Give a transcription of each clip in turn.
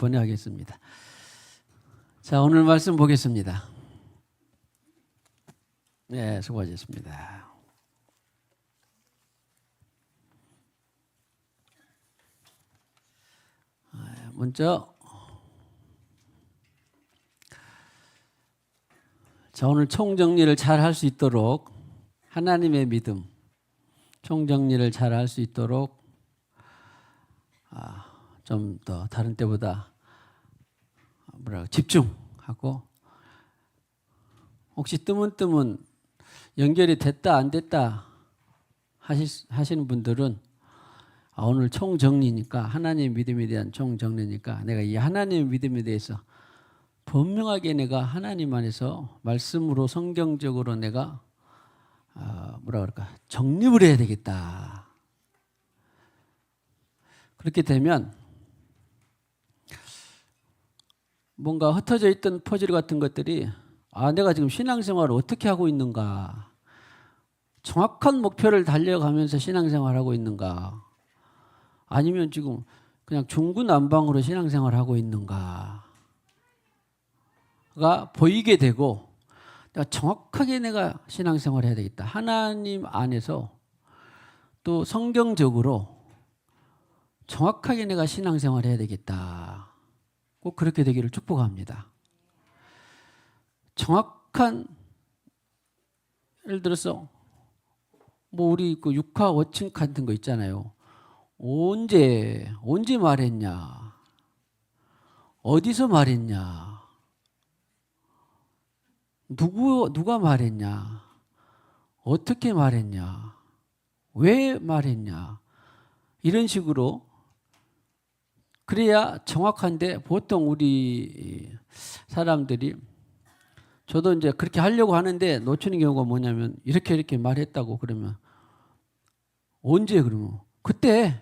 번역하겠습니다. 자, 오늘 말씀 보겠습니다. 네, 수고하셨습니다. 먼저 자, 오늘 총정리를 잘 할 수 있도록 하나님의 믿음, 총정리를 잘 할 수 있도록 좀 더 다른 때보다 집중하고, 혹시 뜨문뜨문 연결이 됐다 안 됐다 하시는 분들은 오늘 총정리니까, 하나님의 믿음에 대한 총정리니까 내가 이 하나님의 믿음에 대해서 분명하게 내가 하나님 안에서 말씀으로 성경적으로 내가 정립을 해야 되겠다. 그렇게 되면 뭔가 흩어져 있던 퍼즐 같은 것들이 내가 지금 신앙생활을 어떻게 하고 있는가, 정확한 목표를 달려가면서 신앙생활하고 있는가, 아니면 지금 그냥 중구난방으로 신앙생활하고 있는가가 보이게 되고, 내가 정확하게 내가 신앙생활을 해야 되겠다. 하나님 안에서 또 성경적으로 정확하게 내가 신앙생활을 해야 되겠다. 꼭 그렇게 되기를 축복합니다. 정확한, 예를 들어서 우리 그 육하 워칭 같은 거 있잖아요. 언제 말했냐, 어디서 말했냐, 누가 말했냐, 어떻게 말했냐, 왜 말했냐, 이런 식으로 그래야 정확한데, 보통 우리 사람들이, 저도 이제 그렇게 하려고 하는데 놓치는 경우가 뭐냐면, 이렇게 말했다고 그러면 언제, 그러면 그때,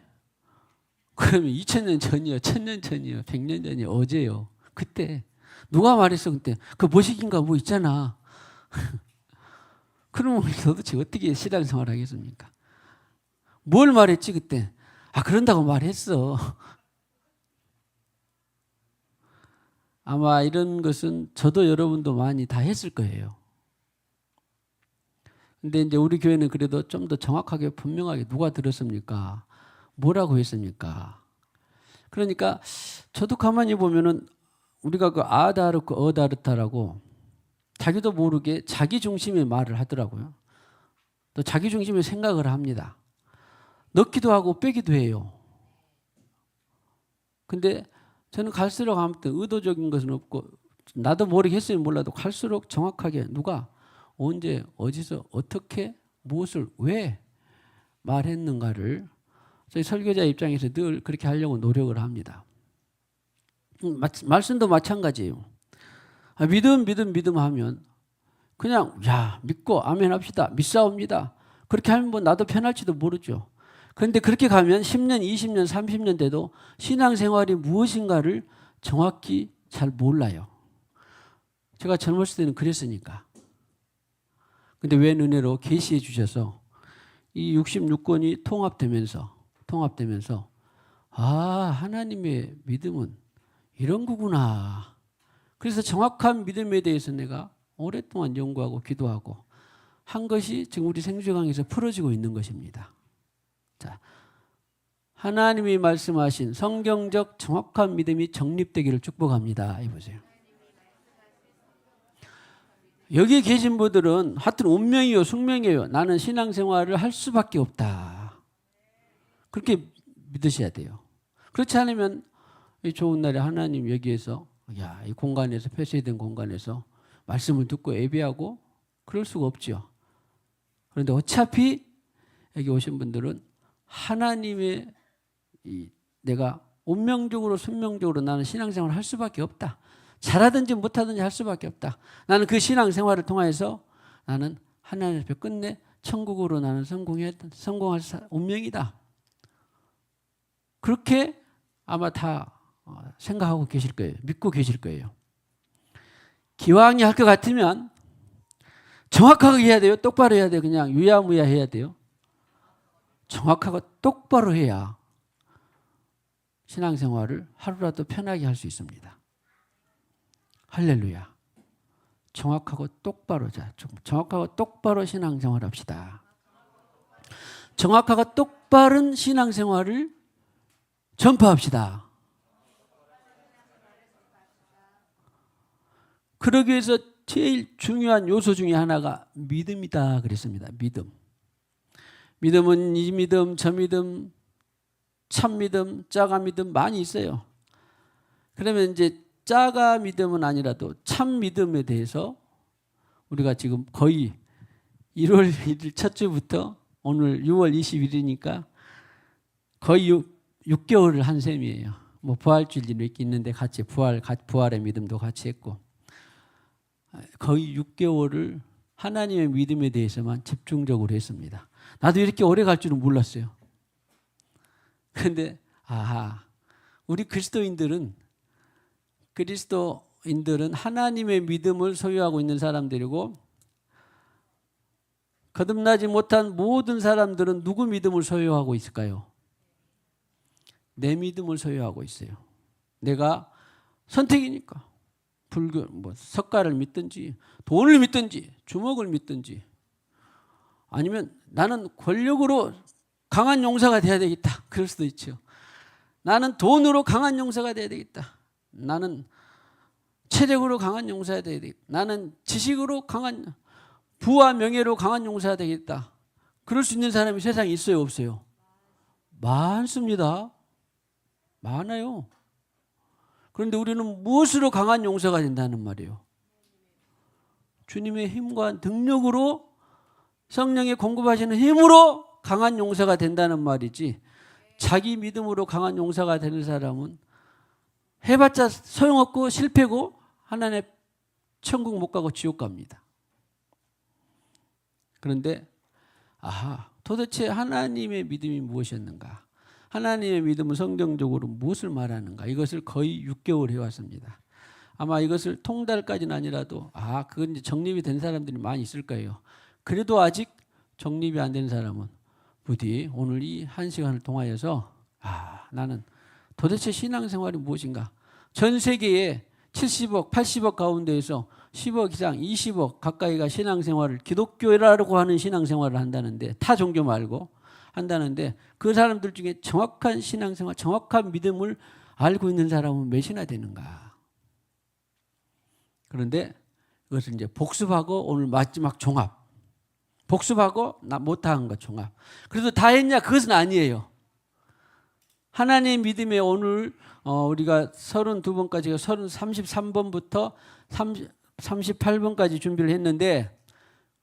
그러면 2000년 전이요, 1000년 전이요, 100년 전이요, 어제요. 그때 누가 말했어? 그때 그 뭐식인가 뭐 있잖아. 그러면 도대체 어떻게 신앙생활 하겠습니까? 뭘 말했지 그때? 그런다고 말했어. 아마 이런 것은 저도 여러분도 많이 다 했을 거예요. 근데 이제 우리 교회는 그래도 좀 더 정확하게 분명하게 누가 들었습니까? 뭐라고 했습니까? 그러니까 저도 가만히 보면은 우리가 그 아다르크 어다르타라고 자기도 모르게 자기 중심의 말을 하더라고요. 또 자기 중심의 생각을 합니다. 넣기도 하고 빼기도 해요. 근데 저는 갈수록 아무튼 의도적인 것은 없고, 나도 모르겠어요. 몰라도 갈수록 정확하게 누가 언제 어디서 어떻게 무엇을 왜 말했는가를 저희 설교자 입장에서 늘 그렇게 하려고 노력을 합니다. 말씀도 마찬가지예요. 믿음 하면 그냥 믿고 아멘 합시다, 믿사옵니다, 그렇게 하면 뭐 나도 편할지도 모르죠. 그런데 그렇게 가면 10년, 20년, 30년 돼도 신앙생활이 무엇인가를 정확히 잘 몰라요. 제가 젊었을 때는 그랬으니까. 근데 웬 은혜로 계시해 주셔서 이 66권이 통합되면서 하나님의 믿음은 이런 거구나. 그래서 정확한 믿음에 대해서 내가 오랫동안 연구하고 기도하고 한 것이 지금 우리 생수강에서 풀어지고 있는 것입니다. 자, 하나님이 말씀하신 성경적 정확한 믿음이 정립되기를 축복합니다. 해보세요. 여기 계신 분들은 하여튼 운명이요 숙명이에요. 나는 신앙생활을 할 수밖에 없다. 그렇게 믿으셔야 돼요. 그렇지 않으면 이 좋은 날에 하나님 여기에서 이 공간에서, 폐쇄된 공간에서 말씀을 듣고 예배하고 그럴 수가 없죠. 그런데 어차피 여기 오신 분들은 하나님의 내가 운명적으로 순명적으로 나는 신앙생활을 할 수밖에 없다. 잘하든지 못하든지 할 수밖에 없다. 나는 그 신앙생활을 통해서 나는 하나님 앞에 끝내 천국으로 나는 성공할 운명이다. 그렇게 아마 다 생각하고 계실 거예요. 믿고 계실 거예요. 기왕이 할 것 같으면 정확하게 해야 돼요? 똑바로 해야 돼요? 그냥 유야무야 해야 돼요? 정확하고 똑바로 해야 신앙생활을 하루라도 편하게 할 수 있습니다. 할렐루야. 정확하고 똑바로 정확하고 똑바로 신앙생활 합시다. 정확하고 똑바른 신앙생활을 전파합시다. 그러기 위해서 제일 중요한 요소 중에 하나가 믿음이다 그랬습니다. 믿음. 믿음은 이 믿음, 저 믿음, 참 믿음, 짜가 믿음 많이 있어요. 그러면 이제 짜가 믿음은 아니라도 참 믿음에 대해서 우리가 지금 거의 1월 1일 첫 주부터 오늘 6월 20일이니까 거의 6개월을 한 셈이에요. 뭐 부활주일이 몇 개 있는데 같이 부활의 믿음도 같이 했고 거의 6개월을 하나님의 믿음에 대해서만 집중적으로 했습니다. 나도 이렇게 오래 갈 줄은 몰랐어요. 그런데 우리 그리스도인들은 하나님의 믿음을 소유하고 있는 사람들이고 거듭나지 못한 모든 사람들은 누구 믿음을 소유하고 있을까요? 내 믿음을 소유하고 있어요. 내가 선택이니까 불교 석가를 믿든지 돈을 믿든지 주먹을 믿든지 아니면 나는 권력으로 강한 용사가 돼야 되겠다. 그럴 수도 있죠. 나는 돈으로 강한 용사가 돼야 되겠다. 나는 체력으로 강한 용사가 돼야 되겠다. 나는 지식으로 강한 부와 명예로 강한 용사가 되겠다. 그럴 수 있는 사람이 세상에 있어요, 없어요? 많습니다. 많아요. 그런데 우리는 무엇으로 강한 용사가 된다는 말이에요? 주님의 힘과 능력으로 성령의 공급하시는 힘으로 강한 용사가 된다는 말이지 자기 믿음으로 강한 용사가 되는 사람은 해봤자 소용없고 실패고 하나님의 천국 못 가고 지옥 갑니다. 그런데 도대체 하나님의 믿음이 무엇이었는가? 하나님의 믿음은 성경적으로 무엇을 말하는가? 이것을 거의 6개월 해왔습니다. 아마 이것을 통달까지는 아니라도 그건 이제 정립이 된 사람들이 많이 있을 거예요. 그래도 아직 정립이 안 된 사람은 부디 오늘 이 1시간을 통하여서 나는 도대체 신앙생활이 무엇인가? 전 세계에 70억, 80억 가운데에서 10억 이상, 20억 가까이가 신앙생활을 기독교라고 하는 신앙생활을 한다는데 타 종교 말고 한다는데 그 사람들 중에 정확한 신앙생활, 정확한 믿음을 알고 있는 사람은 몇이나 되는가? 그런데 이것을 이제 복습하고 오늘 마지막 종합. 복습하고 나 못한 것 종합. 그래도 다 했냐? 그것은 아니에요. 하나님의 믿음에 오늘 우리가 32번까지 33번부터 38번까지 준비를 했는데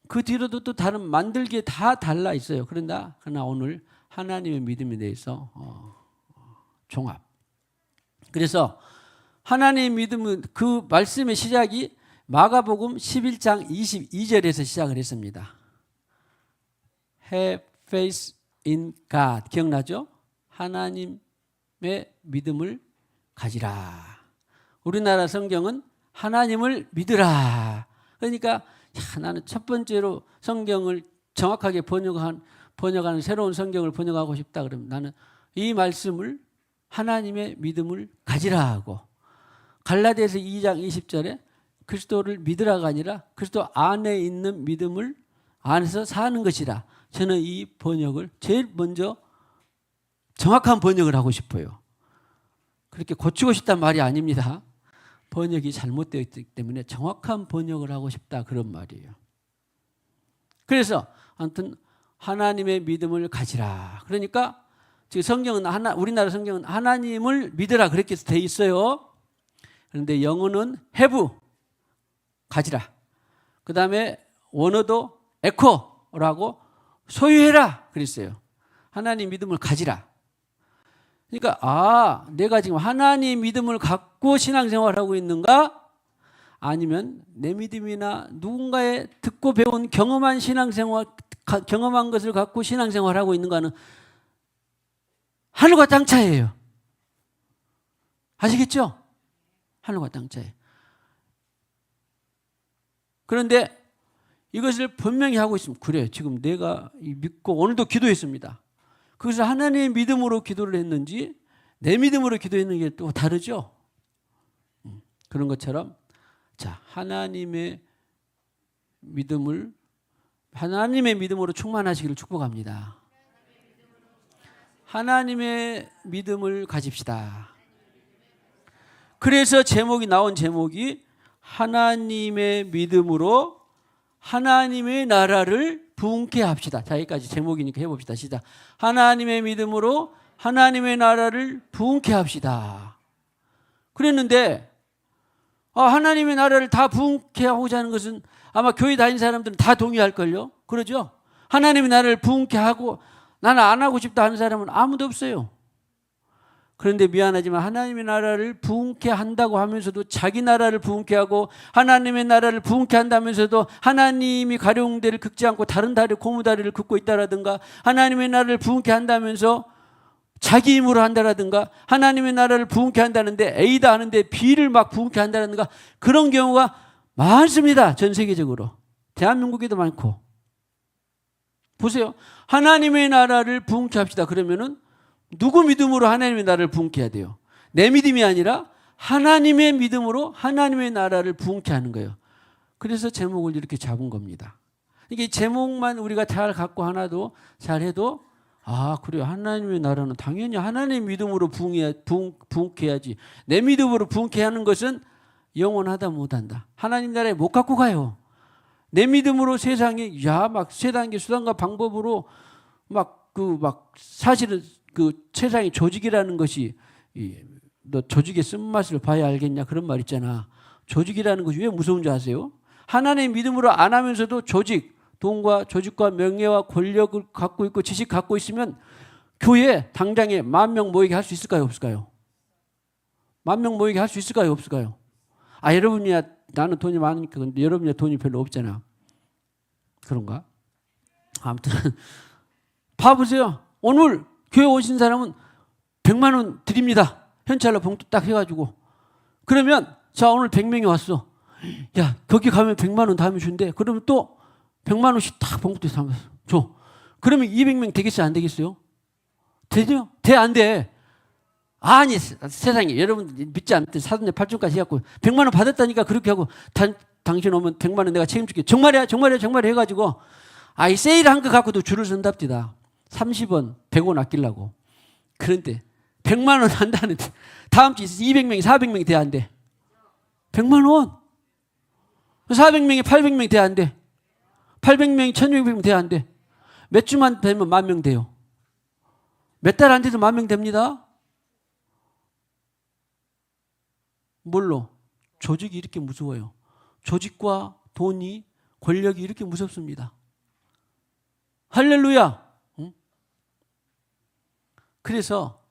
그 뒤로도 또 다른 만들기에 다 달라 있어요. 그러나 오늘 하나님의 믿음에 대해서 종합. 그래서 하나님의 믿음은 그 말씀의 시작이 마가복음 11장 22절에서 시작을 했습니다. Have faith in God. 기억나죠? 하나님의 믿음을 가지라. 우리나라 성경은 하나님을 믿으라. 그러니까 나는 첫 번째로 성경을 정확하게 번역하는 새로운 성경을 번역하고 싶다 그러면 나는 이 말씀을 하나님의 믿음을 가지라 하고 갈라디아서 2장 20절에 그리스도를 믿으라가 아니라 그리스도 안에 있는 믿음을 안에서 사는 것이라. 저는 이 번역을 제일 먼저 정확한 번역을 하고 싶어요. 그렇게 고치고 싶단 말이 아닙니다. 번역이 잘못되어 있기 때문에 정확한 번역을 하고 싶다 그런 말이에요. 그래서 아무튼 하나님의 믿음을 가지라. 그러니까 지금 성경은 우리나라 성경은 하나님을 믿으라 그렇게 돼 있어요. 그런데 영어는 have 가지라. 그 다음에 원어도 에코라고 소유해라 그랬어요. 하나님 믿음을 가지라. 그러니까 내가 지금 하나님 믿음을 갖고 신앙생활하고 있는가? 아니면 내 믿음이나 누군가의 듣고 배운 경험한 신앙생활, 경험한 것을 갖고 신앙생활하고 있는가는 하늘과 땅 차이예요. 아시겠죠? 하늘과 땅 차이. 그런데 이것을 분명히 하고 있으면 그래 지금 내가 믿고 오늘도 기도했습니다. 그래서 하나님의 믿음으로 기도를 했는지 내 믿음으로 기도했는 게 또 다르죠. 그런 것처럼 자, 하나님의 믿음으로 충만하시기를 축복합니다. 하나님의 믿음을 가집시다. 그래서 나온 제목이 하나님의 믿음으로 하나님의 나라를 부흥케 합시다. 자, 여기까지 제목이니까 해봅시다. 시작. 하나님의 믿음으로 하나님의 나라를 부흥케 합시다. 그랬는데 하나님의 나라를 다 부흥케 하고자 하는 것은 아마 교회 다니는 사람들은 다 동의할걸요. 그러죠? 하나님의 나라를 부흥케 하고 나는 안 하고 싶다 하는 사람은 아무도 없어요. 그런데 미안하지만 하나님의 나라를 부흥케 한다고 하면서도 자기 나라를 부흥케 하고 하나님의 나라를 부흥케 한다면서도 하나님이 가려운 데를 긁지 않고 다른 다리 고무다리를 긋고 있다라든가 하나님의 나라를 부흥케 한다면서 자기 힘으로 한다라든가 하나님의 나라를 부흥케 한다는데 A다 하는데 B를 막 부흥케 한다라든가 그런 경우가 많습니다. 전 세계적으로. 대한민국에도 많고. 보세요. 하나님의 나라를 부흥케 합시다. 그러면은 누구 믿음으로 하나님의 나라를 부흥케 해야 돼요? 내 믿음이 아니라 하나님의 믿음으로 하나님의 나라를 부흥케 하는 거예요. 그래서 제목을 이렇게 잡은 겁니다. 이게 제목만 우리가 잘 갖고 하나도 잘해도 그래요. 하나님의 나라는 당연히 하나님의 믿음으로 부흥케 해야지. 내 믿음으로 부흥케 하는 것은 영원하다 못한다. 하나님 나라에 못 갖고 가요. 내 믿음으로 세상에 막 세상의 수단과 방법으로 사실은 그 세상의 조직이라는 것이 너 조직의 쓴맛을 봐야 알겠냐 그런 말 있잖아. 조직이라는 것이 왜 무서운 줄 아세요? 하나님의 믿음으로 안 하면서도 돈과 조직과 명예와 권력을 갖고 있고 지식 갖고 있으면 교회 당장에 10,000명 모이게 할 수 있을까요? 없을까요? 10,000명 모이게 할 수 있을까요? 없을까요? 여러분이야 나는 돈이 많으니까 근데 여러분이야 돈이 별로 없잖아. 그런가? 아무튼 봐보세요. 오늘 교회 오신 사람은 100만 원 드립니다. 현찰로 봉투 딱 해가지고 그러면 자 오늘 100명이 왔어. 야 거기 가면 100만 원 다음에 준대. 그러면 또 100만 원씩 딱 봉투에 담아서 줘. 그러면 200명 되겠어요? 안 되겠어요? 되죠? 돼? 안 돼? 아니 세상에 여러분 믿지 않는데 사돈의 8중까지 해갖고 100만 원 받았다니까 그렇게 하고 당신 오면 100만 원 내가 책임질게. 정말이야 해가지고 이 세일한 거 갖고도 줄을 선답디다. 30원 100원 아끼려고. 그런데 100만 원 한다는데 다음 주에 200명이 400명이 돼야 안 돼. 100만 원 400명이 800명이 돼야 안 돼. 800명이 1600명 돼야 안 돼. 몇 주만 되면 10,000명 돼요. 몇 달 안 돼도 10,000명 됩니다. 뭘로? 조직이 이렇게 무서워요. 조직과 돈이 권력이 이렇게 무섭습니다. 할렐루야. 응? 그래서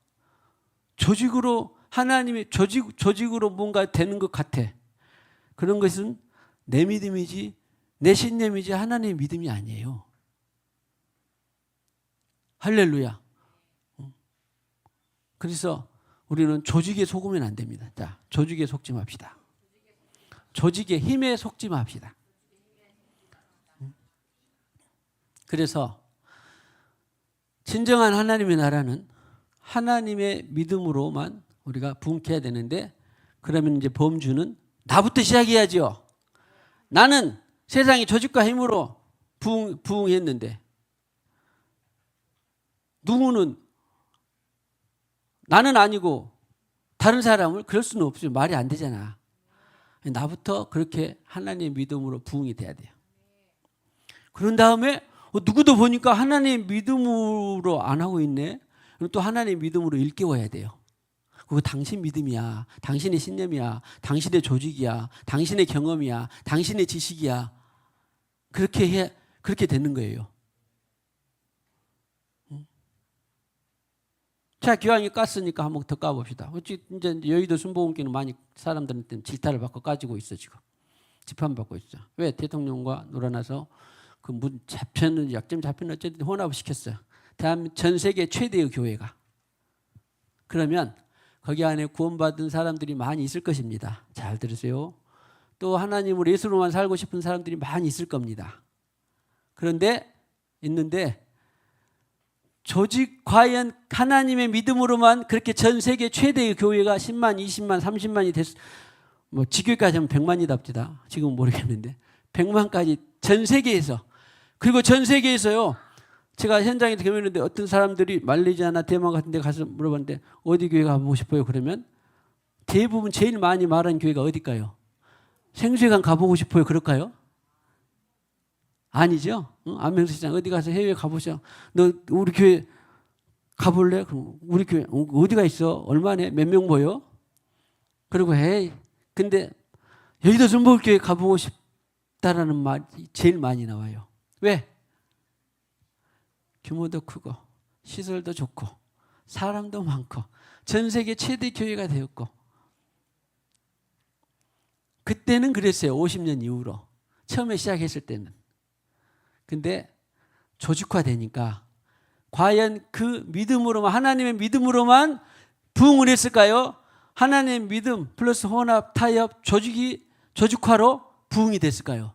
조직으로 하나님의 조직으로 뭔가 되는 것 같아. 그런 것은 내 믿음이지 내 신념이지 하나님의 믿음이 아니에요. 할렐루야. 그래서 우리는 조직에 속으면 안 됩니다. 자, 조직에 속지 맙시다. 조직의 힘에 속지 맙시다. 그래서 진정한 하나님의 나라는 하나님의 믿음으로만 우리가 부흥해야 되는데 그러면 이제 범주는 나부터 시작해야죠. 나는 세상의 조직과 힘으로 부흥했는데 누구는 나는 아니고 다른 사람을 그럴 수는 없어요. 말이 안 되잖아. 나부터 그렇게 하나님의 믿음으로 부흥이 돼야 돼요. 그런 다음에 누구도 보니까 하나님의 믿음으로 안 하고 있네. 그럼 또 하나님의 믿음으로 일깨워야 돼요. 그거 당신 믿음이야. 당신의 신념이야. 당신의 조직이야. 당신의 경험이야. 당신의 지식이야. 그렇게 되는 거예요. 자, 기왕이 깠으니까 한번 더 까봅시다. 이제 여의도 순복음교는 많이 사람들한테 질타를 받고 까지고 있어 지금. 재판받고 있어. 왜? 대통령과 놀아나서 그 약점 잡혀는 어쨌든 혼합을 시켰어요. 전 세계 최대의 교회가. 그러면 거기 안에 구원받은 사람들이 많이 있을 것입니다. 잘 들으세요. 또 하나님을 예수로만 살고 싶은 사람들이 많이 있을 겁니다. 그런데 있는데 조직 과연 하나님의 믿음으로만 그렇게 전 세계 최대의 교회가 10만, 20만, 30만이 됐, 뭐 지교까지 하면 100만이답니다. 지금 모르겠는데 100만까지 전 세계에서, 그리고 전 세계에서요. 제가 현장에서 경험했는데 어떤 사람들이 말레이시아나 대만 같은 데 가서 물어봤는데 어디 교회 가보고 싶어요? 그러면 대부분 제일 많이 말하는 교회가 어딜까요? 생수회관 가보고 싶어요? 그럴까요? 아니죠. 안명수 시장 어디 가서 해외 가보자. 너 우리 교회 가볼래? 그럼 우리 교회 어디가 있어? 얼마네? 몇 명 모여? 그리고 헤이 근데 여의도 전복교회 가보고 싶다라는 말이 제일 많이 나와요. 왜? 규모도 크고 시설도 좋고 사람도 많고 전 세계 최대 교회가 되었고, 그때는 그랬어요. 50년 이후로 처음에 시작했을 때는. 근데 조직화되니까 과연 그 믿음으로만, 하나님의 믿음으로만 부흥을 했을까요? 하나님의 믿음 플러스 혼합, 타협, 조직화로 부흥이 됐을까요?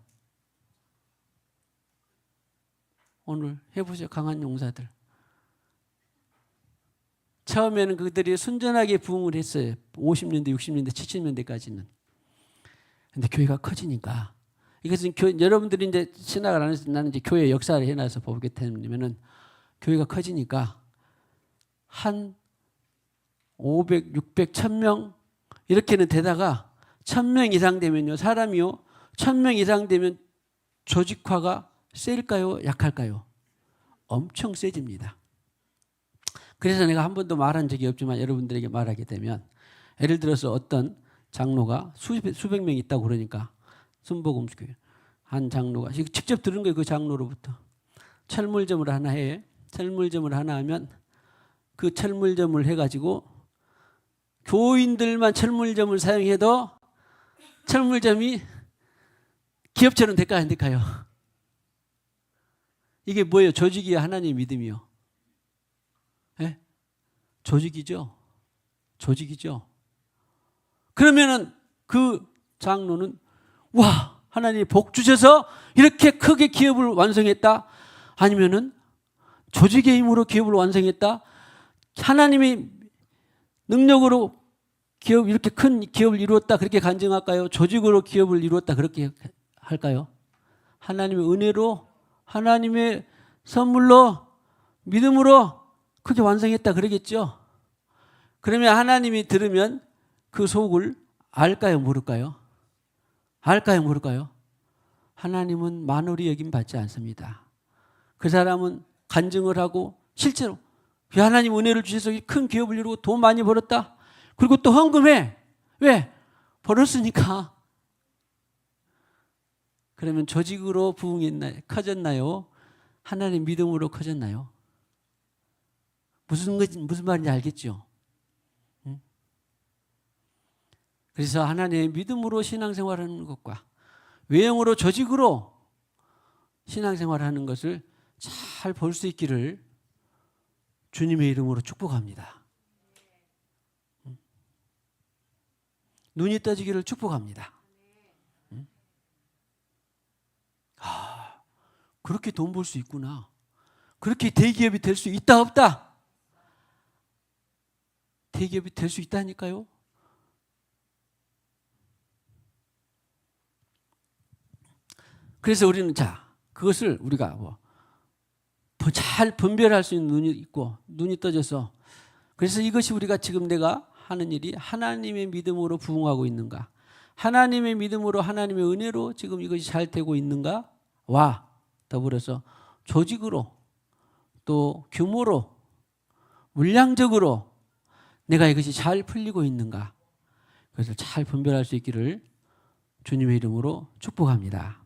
오늘 해보죠. 강한 용사들. 처음에는 그들이 순전하게 부흥을 했어요. 50년대, 60년대, 70년대까지는. 근데 교회가 커지니까, 이것은 여러분들이 이제 신학을 안 해서 나는 이제 교회 역사를 해놔서 보게 되면은, 교회가 커지니까 한 500, 600, 1000명 이렇게는 되다가 1000명 이상 되면요, 사람이요 1000명 이상 되면 조직화가 셀까요? 약할까요? 엄청 세집니다. 그래서 내가 한 번도 말한 적이 없지만 여러분들에게 말하게 되면, 예를 들어서 어떤 장로가 수백 명 있다고 그러니까, 순복음교회 한 장로가 직접 들은 거예요. 그 장로로부터 철물점을 하나 해. 철물점을 하나 하면 그 철물점을 해가지고 교인들만 철물점을 사용해도 철물점이 기업처럼 될까요? 안 될까요? 이게 뭐예요? 조직이요? 하나님의 믿음이요? 네? 조직이죠. 조직이죠. 그러면은 그 장로는 와, 하나님이 복 주셔서 이렇게 크게 기업을 완성했다? 아니면은 조직의 힘으로 기업을 완성했다? 하나님의 능력으로 기업, 이렇게 큰 기업을 이루었다 그렇게 간증할까요? 조직으로 기업을 이루었다 그렇게 할까요? 하나님의 은혜로, 하나님의 선물로, 믿음으로 크게 완성했다 그러겠죠. 그러면 하나님이 들으면 그 속을 알까요? 모를까요? 알까요? 모를까요? 하나님은 만홀히 여김 받지 않습니다. 그 사람은 간증을 하고 실제로 하나님 은혜를 주셔서 큰 기업을 이루고 돈 많이 벌었다. 그리고 또 헌금해. 왜? 벌었으니까. 그러면 조직으로 부흥했나요? 커졌나요? 하나님 믿음으로 커졌나요? 무슨 말인지 알겠죠? 응? 그래서 하나님의 믿음으로 신앙생활하는 것과 외형으로 조직으로 신앙생활하는 것을 잘 볼 수 있기를 주님의 이름으로 축복합니다. 눈이 떠지기를 축복합니다. 아, 그렇게 돈 벌 수 있구나. 그렇게 대기업이 될 수 있다 없다? 대기업이 될 수 있다니까요. 그래서 우리는 그것을 우리가 잘 분별할 수 있는 눈이 있고 눈이 떠져서, 그래서 이것이 우리가 지금 내가 하는 일이 하나님의 믿음으로 부흥하고 있는가, 하나님의 믿음으로 하나님의 은혜로 지금 이것이 잘 되고 있는가와 더불어서 조직으로 또 규모로 물량적으로 내가 이것이 잘 풀리고 있는가, 그것을 잘 분별할 수 있기를 주님의 이름으로 축복합니다.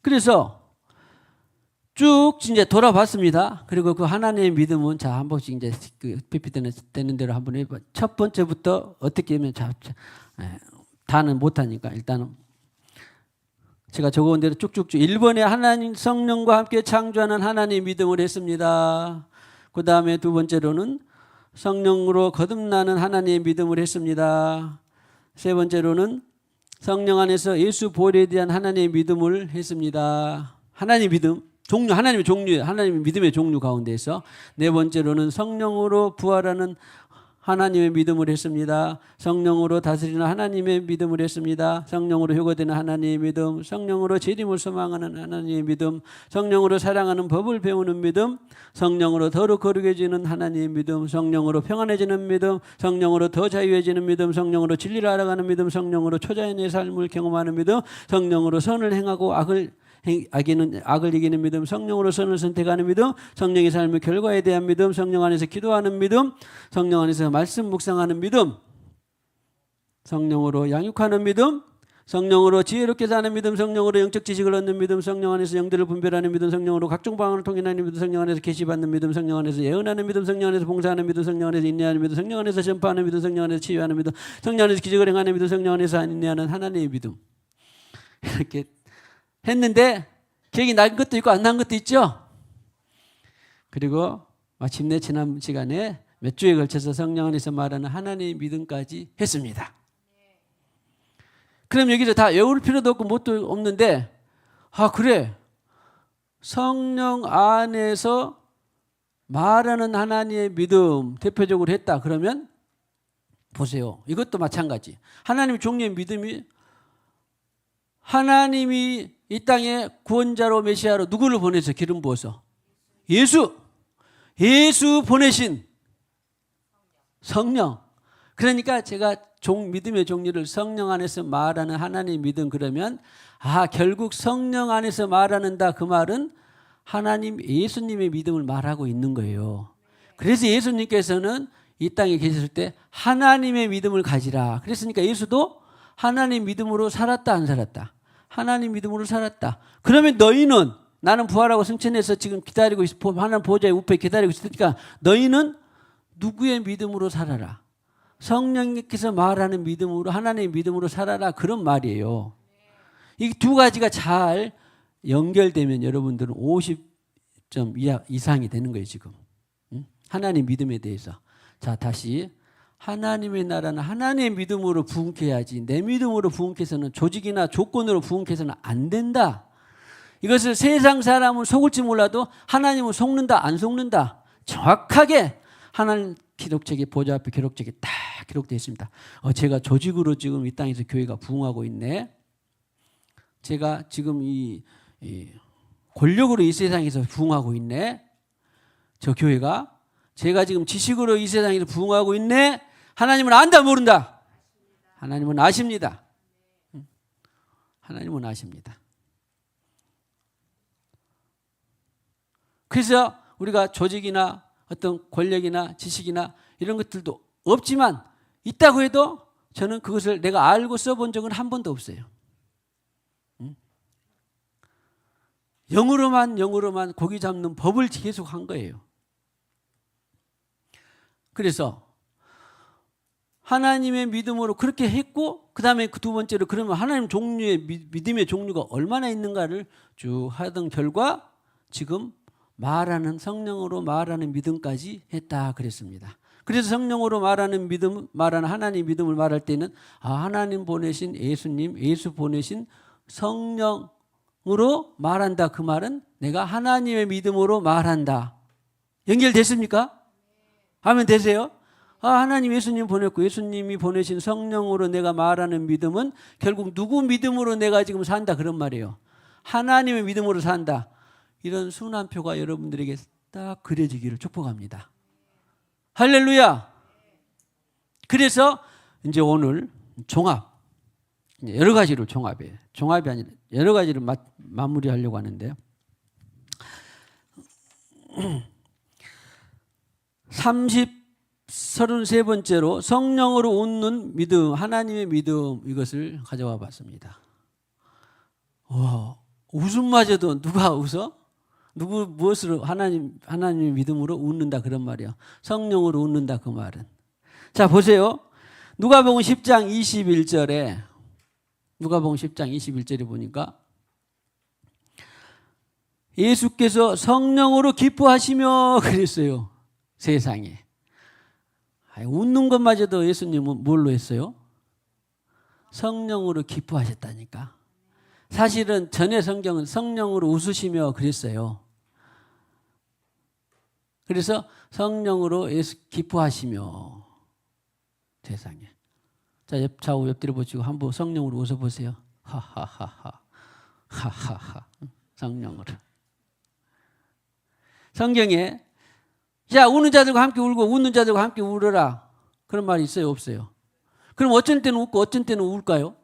그래서 쭉 이제 돌아봤습니다. 그리고 그 하나님의 믿음은 한 번씩 이제 그 PPT는 대로 한번 해봐. 첫 번째부터 어떻게 하면 다는 못하니까 일단은 제가 적어온 대로 쭉쭉쭉 1번에 하나님 성령과 함께 창조하는 하나님의 믿음을 했습니다. 그 다음에 두 번째로는 성령으로 거듭나는 하나님의 믿음을 했습니다. 세 번째로는 성령 안에서 예수 보혈에 대한 하나님의 믿음을 했습니다. 하나님의 믿음, 종류, 하나님의 종류, 하나님의 믿음의 종류 가운데서 네 번째로는 성령으로 부활하는 하나님의 믿음을 했습니다. 성령으로 다스리는 하나님의 믿음을 했습니다. 성령으로 효과되는 하나님의 믿음, 성령으로 재림을 소망하는 하나님의 믿음, 성령으로 사랑하는 법을 배우는 믿음, 성령으로 더욱 거룩해지는 하나님의 믿음, 성령으로 평안해지는 믿음, 성령으로 더 자유해지는 믿음, 성령으로 진리를 알아가는 믿음, 성령으로 초자연의 삶을 경험하는 믿음, 성령으로 선을 행하고 악을 이기는 믿음, 성령으로 선을 선택하는 믿음, 성령의 삶의 결과에 대한 믿음, 성령 안에서 기도하는 믿음, 성령 안에서 말씀 묵상하는 믿음, 성령으로 양육하는 믿음, 성령으로 지혜롭게 사는 믿음, 성령으로 영적 지식을 얻는 믿음, 성령 안에서 영들을 분별하는 믿음, 성령으로 각종 방언을 통일하는 믿음, 성령 안에서 계시받는 믿음, 성령 안에서 예언하는 믿음, 성령 안에서 봉사하는 믿음, 성령 안에서 인내하는 믿음, 성령 안에서 전파하는 믿음, 성령 안에서 치유하는 믿음, 성령 안에서 기적을 행하는 믿음, 성령 안에서 인내하는 하나님의 믿음. 이렇게 했는데 기억이 난 것도 있고 안 난 것도 있죠. 그리고 마침내 지난 시간에 몇 주에 걸쳐서 성령 안에서 말하는 하나님의 믿음까지 했습니다. 그럼 여기서 다 외울 필요도 없고 뭣도 없는데, 아 그래, 성령 안에서 말하는 하나님의 믿음 대표적으로 했다. 그러면 보세요. 이것도 마찬가지. 하나님의 종류의 믿음이, 하나님이 이 땅에 구원자로 메시아로 누구를 보내서 기름 부어서? 예수 보내신 성령. 그러니까 제가 믿음의 종류를 성령 안에서 말하는 하나님의 믿음, 그러면 결국 성령 안에서 말하는다, 그 말은 하나님 예수님의 믿음을 말하고 있는 거예요. 그래서 예수님께서는 이 땅에 계셨을 때 하나님의 믿음을 가지라 그랬으니까 예수도 하나님 믿음으로 살았다 안 살았다? 하나님 믿음으로 살았다. 그러면 너희는, 나는 부활하고 승천해서 지금 기다리고 있어, 하나님 보좌의 우편에 기다리고 있으니까 너희는 누구의 믿음으로 살아라? 성령님께서 말하는 믿음으로, 하나님의 믿음으로 살아라, 그런 말이에요. 이 두 가지가 잘 연결되면 여러분들은 50점 이상이 되는 거예요 지금. 하나님 믿음에 대해서. 자, 다시 하나님의 나라는 하나님의 믿음으로 부흥해야지, 내 믿음으로 부흥해서는, 조직이나 조건으로 부흥해서는 안 된다. 이것을 세상 사람은 속을지 몰라도 하나님은 속는다 안 속는다 정확하게 하나님 기록책에, 보좌 앞에 기록책에 딱 기록되어 있습니다. 제가 조직으로 지금 이 땅에서 교회가 부흥하고 있네. 제가 지금 이 권력으로 이 세상에서 부흥하고 있네. 저 교회가, 제가 지금 지식으로 이 세상에서 부흥하고 있네. 하나님은 안다 모른다? 하나님은 아십니다. 하나님은 아십니다. 그래서 우리가 조직이나 어떤 권력이나 지식이나 이런 것들도 없지만, 있다고 해도 저는 그것을 내가 알고 써본 적은 한 번도 없어요. 영으로만 고기 잡는 법을 계속 한 거예요. 그래서 하나님의 믿음으로 그렇게 했고, 그 다음에 그 두 번째로, 그러면 하나님 종류의 믿음의 종류가 얼마나 있는가를 쭉 하던 결과 지금 말하는, 성령으로 말하는 믿음까지 했다 그랬습니다. 그래서 성령으로 말하는 믿음, 말하는 하나님 믿음을 말할 때는 하나님 보내신 예수님, 예수 보내신 성령으로 말한다, 그 말은 내가 하나님의 믿음으로 말한다. 연결됐습니까? 하면 되세요? 하나님 예수님 보냈고 예수님이 보내신 성령으로 내가 말하는 믿음은 결국 누구 믿음으로 내가 지금 산다, 그런 말이에요. 하나님의 믿음으로 산다. 이런 순환표가 여러분들에게 딱 그려지기를 축복합니다. 할렐루야. 그래서 이제 오늘 종합, 여러 가지로 종합이 아니라 여러 가지를 마무리하려고 하는데요. 33번째로 성령으로 웃는 믿음, 하나님의 믿음, 이것을 가져와 봤습니다. 웃음마저도 누가 웃어? 누구 무엇으로? 하나님의 믿음으로 웃는다, 그런 말이에요. 성령으로 웃는다, 그 말은. 자, 보세요. 누가복음 10장 21절에, 누가복음 10장 21절에 보니까 예수께서 성령으로 기뻐하시며 그랬어요. 세상에. 웃는 것마저도 예수님은 뭘로 했어요? 성령으로 기뻐하셨다니까. 사실은 전에 성경은 성령으로 웃으시며 그랬어요. 그래서 성령으로 예수 기뻐하시며 세상에. 자, 좌우 옆뒤로 보시고 한번 성령으로 웃어보세요. 하하하하. 하하하. 성령으로. 성경에 야, 우는 자들과 함께 울고 웃는 자들과 함께 울어라. 그런 말이 있어요, 없어요? 그럼 어쩐 때는 웃고 어쩐 때는 울까요?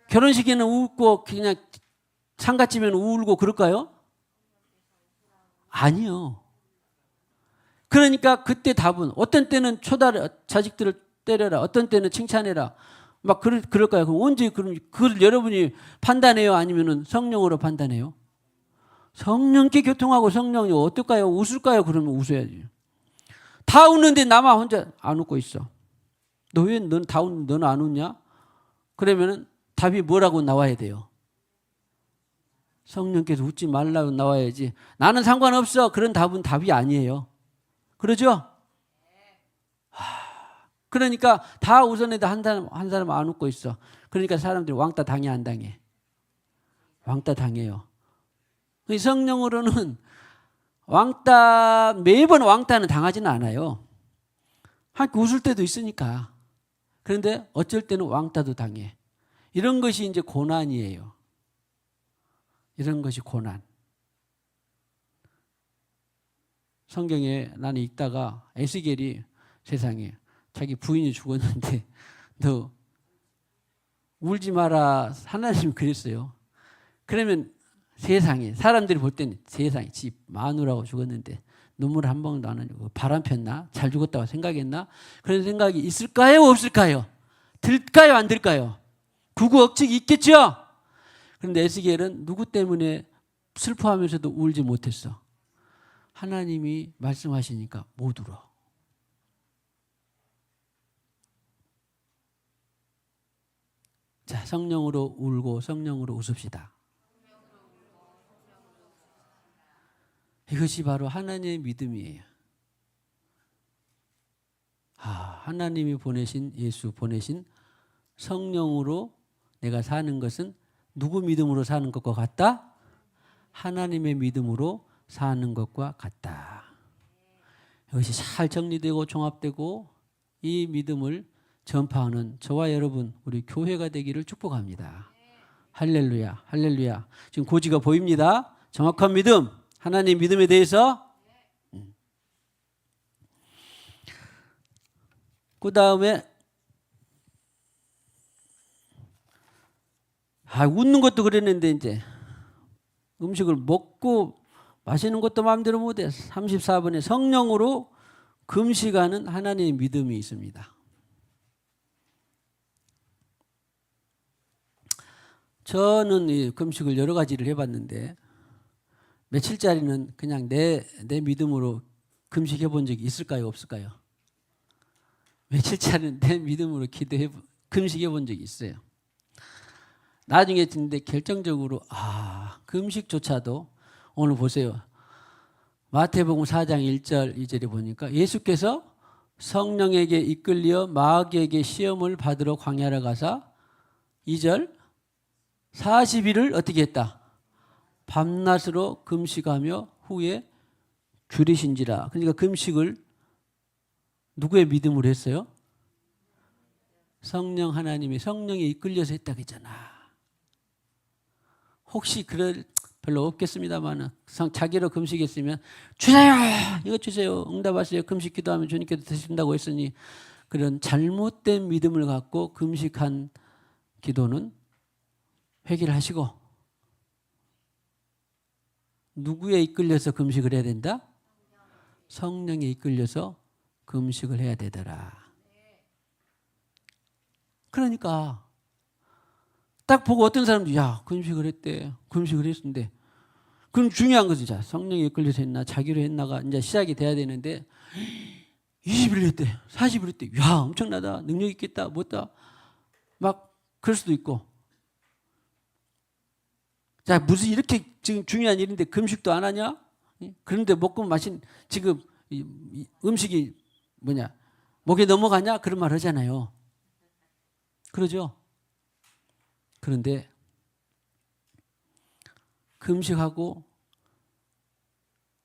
결혼식에는 웃고 그냥 상가집에는 울고 그럴까요? 아니요. 그러니까 그때 답은 어떤 때는 초다라 자식들을 때려라. 어떤 때는 칭찬해라. 막 그럴까요? 그럼 언제 그걸 여러분이 판단해요? 아니면은 성령으로 판단해요? 성령께 교통하고 성령이 어떨까요? 웃을까요? 그러면 웃어야지. 다 웃는데 나만 혼자 안 웃고 있어. 넌 다 웃는데 너는 안 웃냐? 그러면은 답이 뭐라고 나와야 돼요? 성령께서 웃지 말라고 나와야지. 나는 상관없어. 그런 답은 답이 아니에요. 그러죠? 그러니까 다 웃었는데 한 사람 안 웃고 있어. 그러니까 사람들이 왕따 당해 안 당해? 왕따 당해요. 성령으로는 매번 왕따는 당하지는 않아요. 함께 웃을 때도 있으니까. 그런데 어쩔 때는 왕따도 당해. 이런 것이 이제 고난이에요. 이런 것이 고난. 성경에 나는 읽다가 에스겔이 세상에 자기 부인이 죽었는데 너 울지 마라 하나님이 그랬어요. 그러면 세상에 사람들이 볼 때는 세상에 지 마누라고 죽었는데 눈물 한 방울도 안 흘리고 바람 폈나? 잘 죽었다고 생각했나? 그런 생각이 있을까요? 없을까요? 들까요? 안 들까요? 구구억측이 있겠죠? 그런데 에스겔은 누구 때문에 슬퍼하면서도 울지 못했어? 하나님이 말씀하시니까 못 울어. 자, 성령으로 울고 성령으로 웃읍시다. 이것이 바로 하나님의 믿음이에요. 하나님이 보내신 예수 보내신 성령으로 내가 사는 것은 누구 믿음으로 사는 것과 같다? 하나님의 믿음으로 사는 것과 같다. 이것이 잘 정리되고 종합되고 이 믿음을 전파하는 저와 여러분 우리 교회가 되기를 축복합니다. 할렐루야, 할렐루야. 지금 고지가 보입니다. 정확한 믿음, 하나님 믿음에 대해서. 그 다음에 웃는 것도 그랬는데 이제 음식을 먹고 마시는 것도 마음대로 못해. 34번에 성령으로 금식하는 하나님의 믿음이 있습니다. 저는 이 금식을 여러 가지를 해봤는데 며칠짜리는 그냥 내 믿음으로 금식해 본 적이 있을까요? 없을까요? 며칠짜리는 내 믿음으로 금식해 본 적이 있어요. 나중에 듣는데 결정적으로 금식조차도 오늘 보세요. 마태복음 4장 1절 2절에 보니까 예수께서 성령에게 이끌려 마귀에게 시험을 받으러 광야를 가사 2절 40일을 어떻게 했다? 밤낮으로 금식하며 후에 줄이신지라. 그러니까 금식을 누구의 믿음으로 했어요? 성령 하나님의 성령에 이끌려서 했다고 했잖아. 혹시 별로 없겠습니다만 자기로 금식했으면 주세요. 이거 주세요. 응답하세요. 금식 기도하면 주님께서 드신다고 했으니 그런 잘못된 믿음을 갖고 금식한 기도는 회개를 하시고 누구에 이끌려서 금식을 해야 된다? 성령에 이끌려서 금식을 해야 되더라. 그러니까 딱 보고 어떤 사람도 금식을 했대. 금식을 했는데 그럼 중요한 것은 성령에 이끌려서 했나 자기로 했나가 이제 시작이 돼야 되는데 20일 했대. 40일 했대. 엄청나다. 능력 있겠다. 뭐다. 막 그럴 수도 있고. 자, 무슨 이렇게 지금 중요한 일인데 금식도 안 하냐? 그런데 먹고 마신 지금 음식이 목에 넘어가냐? 그런 말 하잖아요. 그러죠? 그런데 금식하고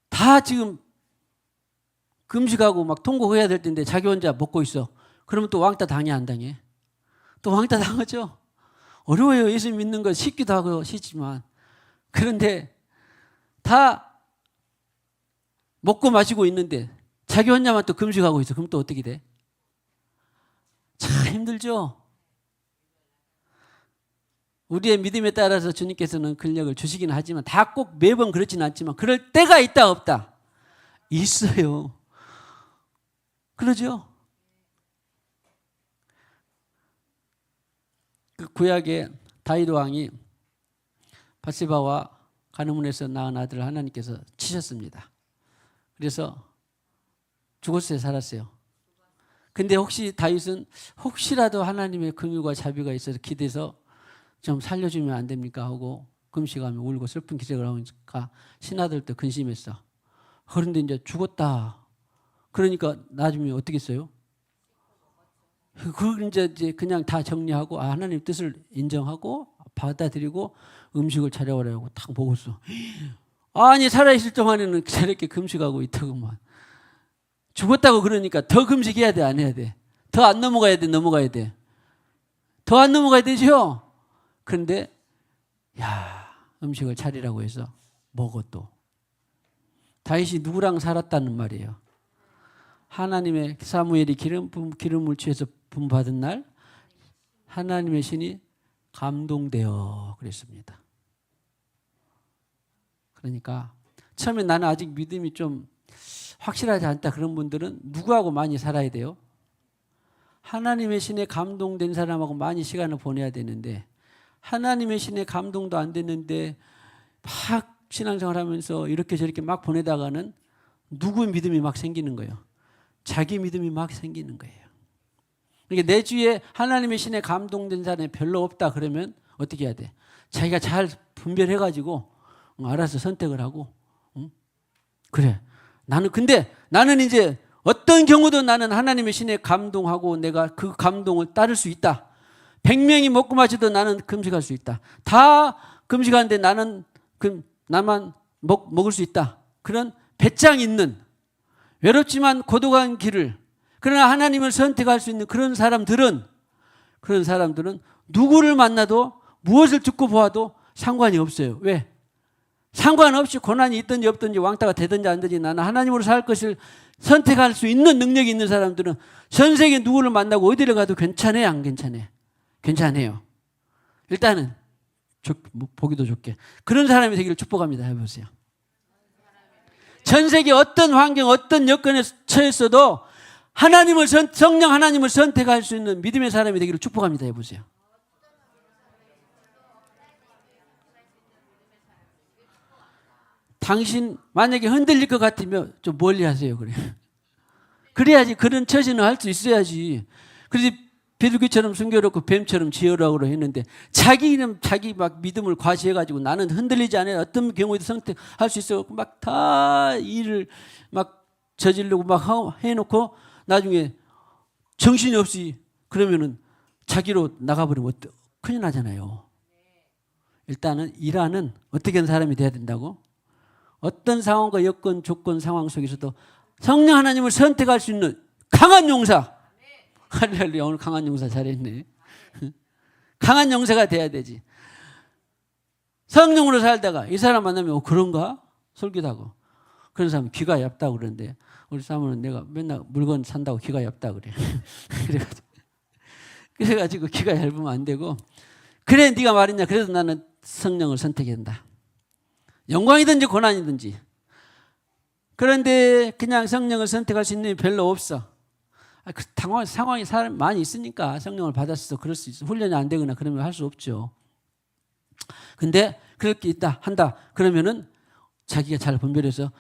다 지금 금식하고 막 통곡해야 될 텐데 자기 혼자 먹고 있어. 그러면 또 왕따 당해 안 당해? 또 왕따 당하죠. 어려워요. 예수 믿는 거 쉽기도 하고 쉽지만. 그런데 다 먹고 마시고 있는데 자기 혼자만 또 금식하고 있어. 그럼 또 어떻게 돼? 참 힘들죠. 우리의 믿음에 따라서 주님께서는 근력을 주시긴 하지만 다 꼭 매번 그렇지는 않지만 그럴 때가 있다 없다? 있어요. 그러죠? 그 구약의 다윗 왕이 바세바와 가늠문에서 낳은 아들을 하나님께서 치셨습니다. 그래서 죽었어요, 살았어요? 근데 혹시 다윗은 혹시라도 하나님의 긍휼과 자비가 있어서 기대서 좀 살려주면 안 됩니까? 하고 금식하며 울고 슬픈 기색을 하니까 신하들도 근심했어. 그런데 이제 죽었다. 그러니까 나중에 어떻게 했어요? 그걸 이제 그냥 다 정리하고 하나님 뜻을 인정하고 받아들이고 음식을 차려오라고 딱 먹었어. 아니 살아있을 동안에는 저렇게 금식하고 있다고만. 죽었다고 그러니까 더 금식해야 돼, 안 해야 돼? 더 안 넘어가야 돼, 넘어가야 돼? 더 안 넘어가야 되죠? 그런데 음식을 차리라고 해서 먹어 또. 다윗이 누구랑 살았다는 말이에요? 하나님의 사무엘이 기름을 취해서 분받은 날 하나님의 신이 감동되어 그랬습니다. 그러니까 처음에 나는 아직 믿음이 좀 확실하지 않다 그런 분들은 누구하고 많이 살아야 돼요? 하나님의 신에 감동된 사람하고 많이 시간을 보내야 되는데 하나님의 신에 감동도 안 됐는데 막 신앙생활 하면서 이렇게 저렇게 막 보내다가는 누구 믿음이 막 생기는 거예요? 자기 믿음이 막 생기는 거예요. 그러니까 내 주위에 하나님의 신에 감동된 사람이 별로 없다 그러면 어떻게 해야 돼? 자기가 잘 분별해가지고 알아서 선택을 하고 그래. 근데 나는 이제 어떤 경우도 나는 하나님의 신에 감동하고 내가 그 감동을 따를 수 있다. 100명이 먹고 마셔도 나는 금식할 수 있다. 다 금식하는데 나만 먹을 수 있다. 그런 배짱 있는 외롭지만 고독한 길을 그러나 하나님을 선택할 수 있는 그런 사람들은 누구를 만나도 무엇을 듣고 보아도 상관이 없어요. 왜? 상관없이 고난이 있든지 없든지 왕따가 되든지 안 되든지 나는 하나님으로 살 것을 선택할 수 있는 능력이 있는 사람들은 전 세계 누구를 만나고 어디를 가도 괜찮아요? 안 괜찮아요? 괜찮아요. 일단은 보기도 좋게 그런 사람이 되기를 축복합니다. 해보세요. 전 세계 어떤 환경 어떤 여건에 처했어도 성령 하나님을 선택할 수 있는 믿음의 사람이 되기를 축복합니다. 해보세요. 당신 만약에 흔들릴 것 같으면 좀 멀리 하세요. 그래야지 그런 처신을 할 수 있어야지. 그래서 비둘기처럼 순교롭고 뱀처럼 지혜로우라고 했는데 자기는 자기 막 믿음을 과시해가지고 나는 흔들리지 않아요. 어떤 경우에도 선택할 수 있어. 막 다 일을 막 저지르고 막 해놓고 나중에 정신이 없이 그러면은 자기로 나가버리면 큰일 나잖아요. 일단은 일하는 어떻게 하는 사람이 돼야 된다고? 어떤 상황과 여건, 조건, 상황 속에서도 성령 하나님을 선택할 수 있는 강한 용사. 할렐루야. 오늘 강한 용사 잘했네. 강한 용사가 돼야 되지. 성령으로 살다가 이 사람 만나면 그런가? 설교도 하고. 그런 사람 귀가 얇다고 그러는데 우리 사모는 내가 맨날 물건 산다고 귀가 얇다 그래. 그래가지고 귀가 얇으면 안 되고 그래 네가 말했냐. 그래서 나는 성령을 선택해야 된다. 영광이든지 고난이든지. 그런데 그냥 성령을 선택할 수 있는 일이 별로 없어. 상황이 사람 많이 있으니까 성령을 받았어. 그럴 수 있어. 훈련이 안 되거나 그러면 할 수 없죠. 근데 그럴 게 있다 한다. 그러면은 자기가 잘 분별해서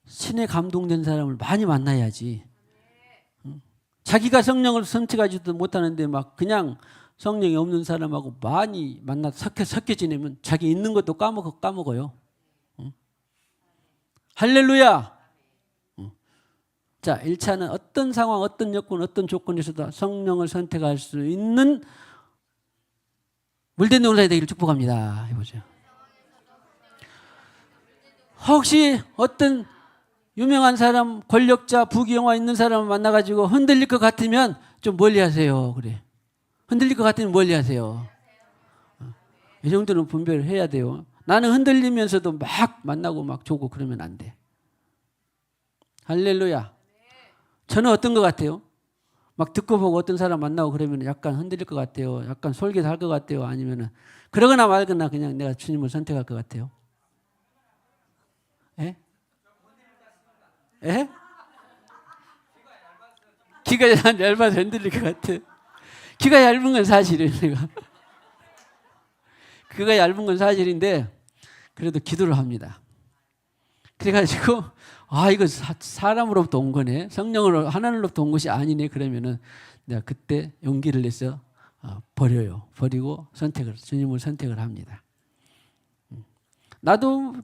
신에 감동된 사람을 많이 만나야지. 자기가 성령을 선택하지도 못하는데 막 그냥 성령이 없는 사람하고 많이 만나서 섞여 지내면 자기 있는 것도 까먹어요. 할렐루야. 자, 1차는 어떤 상황, 어떤 여건, 어떤 조건에서도 성령을 선택할 수 있는 물된 농사가 되기를 축복합니다. 해보죠. 혹시 어떤 유명한 사람, 권력자, 부귀영화 있는 사람을 만나가지고 흔들릴 것 같으면 좀 멀리 하세요. 그래. 흔들릴 것 같으면 멀리 하세요. 이 정도는 분별을 해야 돼요. 나는 흔들리면서도 막 만나고 막 조고 그러면 안 돼. 할렐루야. 저는 어떤 것 같아요? 막 듣고 보고 어떤 사람 만나고 그러면 약간 흔들릴 것 같아요. 약간 솔깃할 것 같아요. 아니면은 그러거나 말거나 그냥 내가 주님을 선택할 것 같아요. 예? 예? 귀가 얇아서 흔들릴 것 같아. 귀가 얇은 건 사실이에요. 내가. 귀가 얇은 건 사실인데 그래도 기도를 합니다. 그래가지고 이거 사람으로부터 온 거네. 성령으로 하나님으로부터 온 것이 아니네. 그러면은 내가 그때 용기를 내서 버려요. 버리고 주님을 선택을 합니다. 나도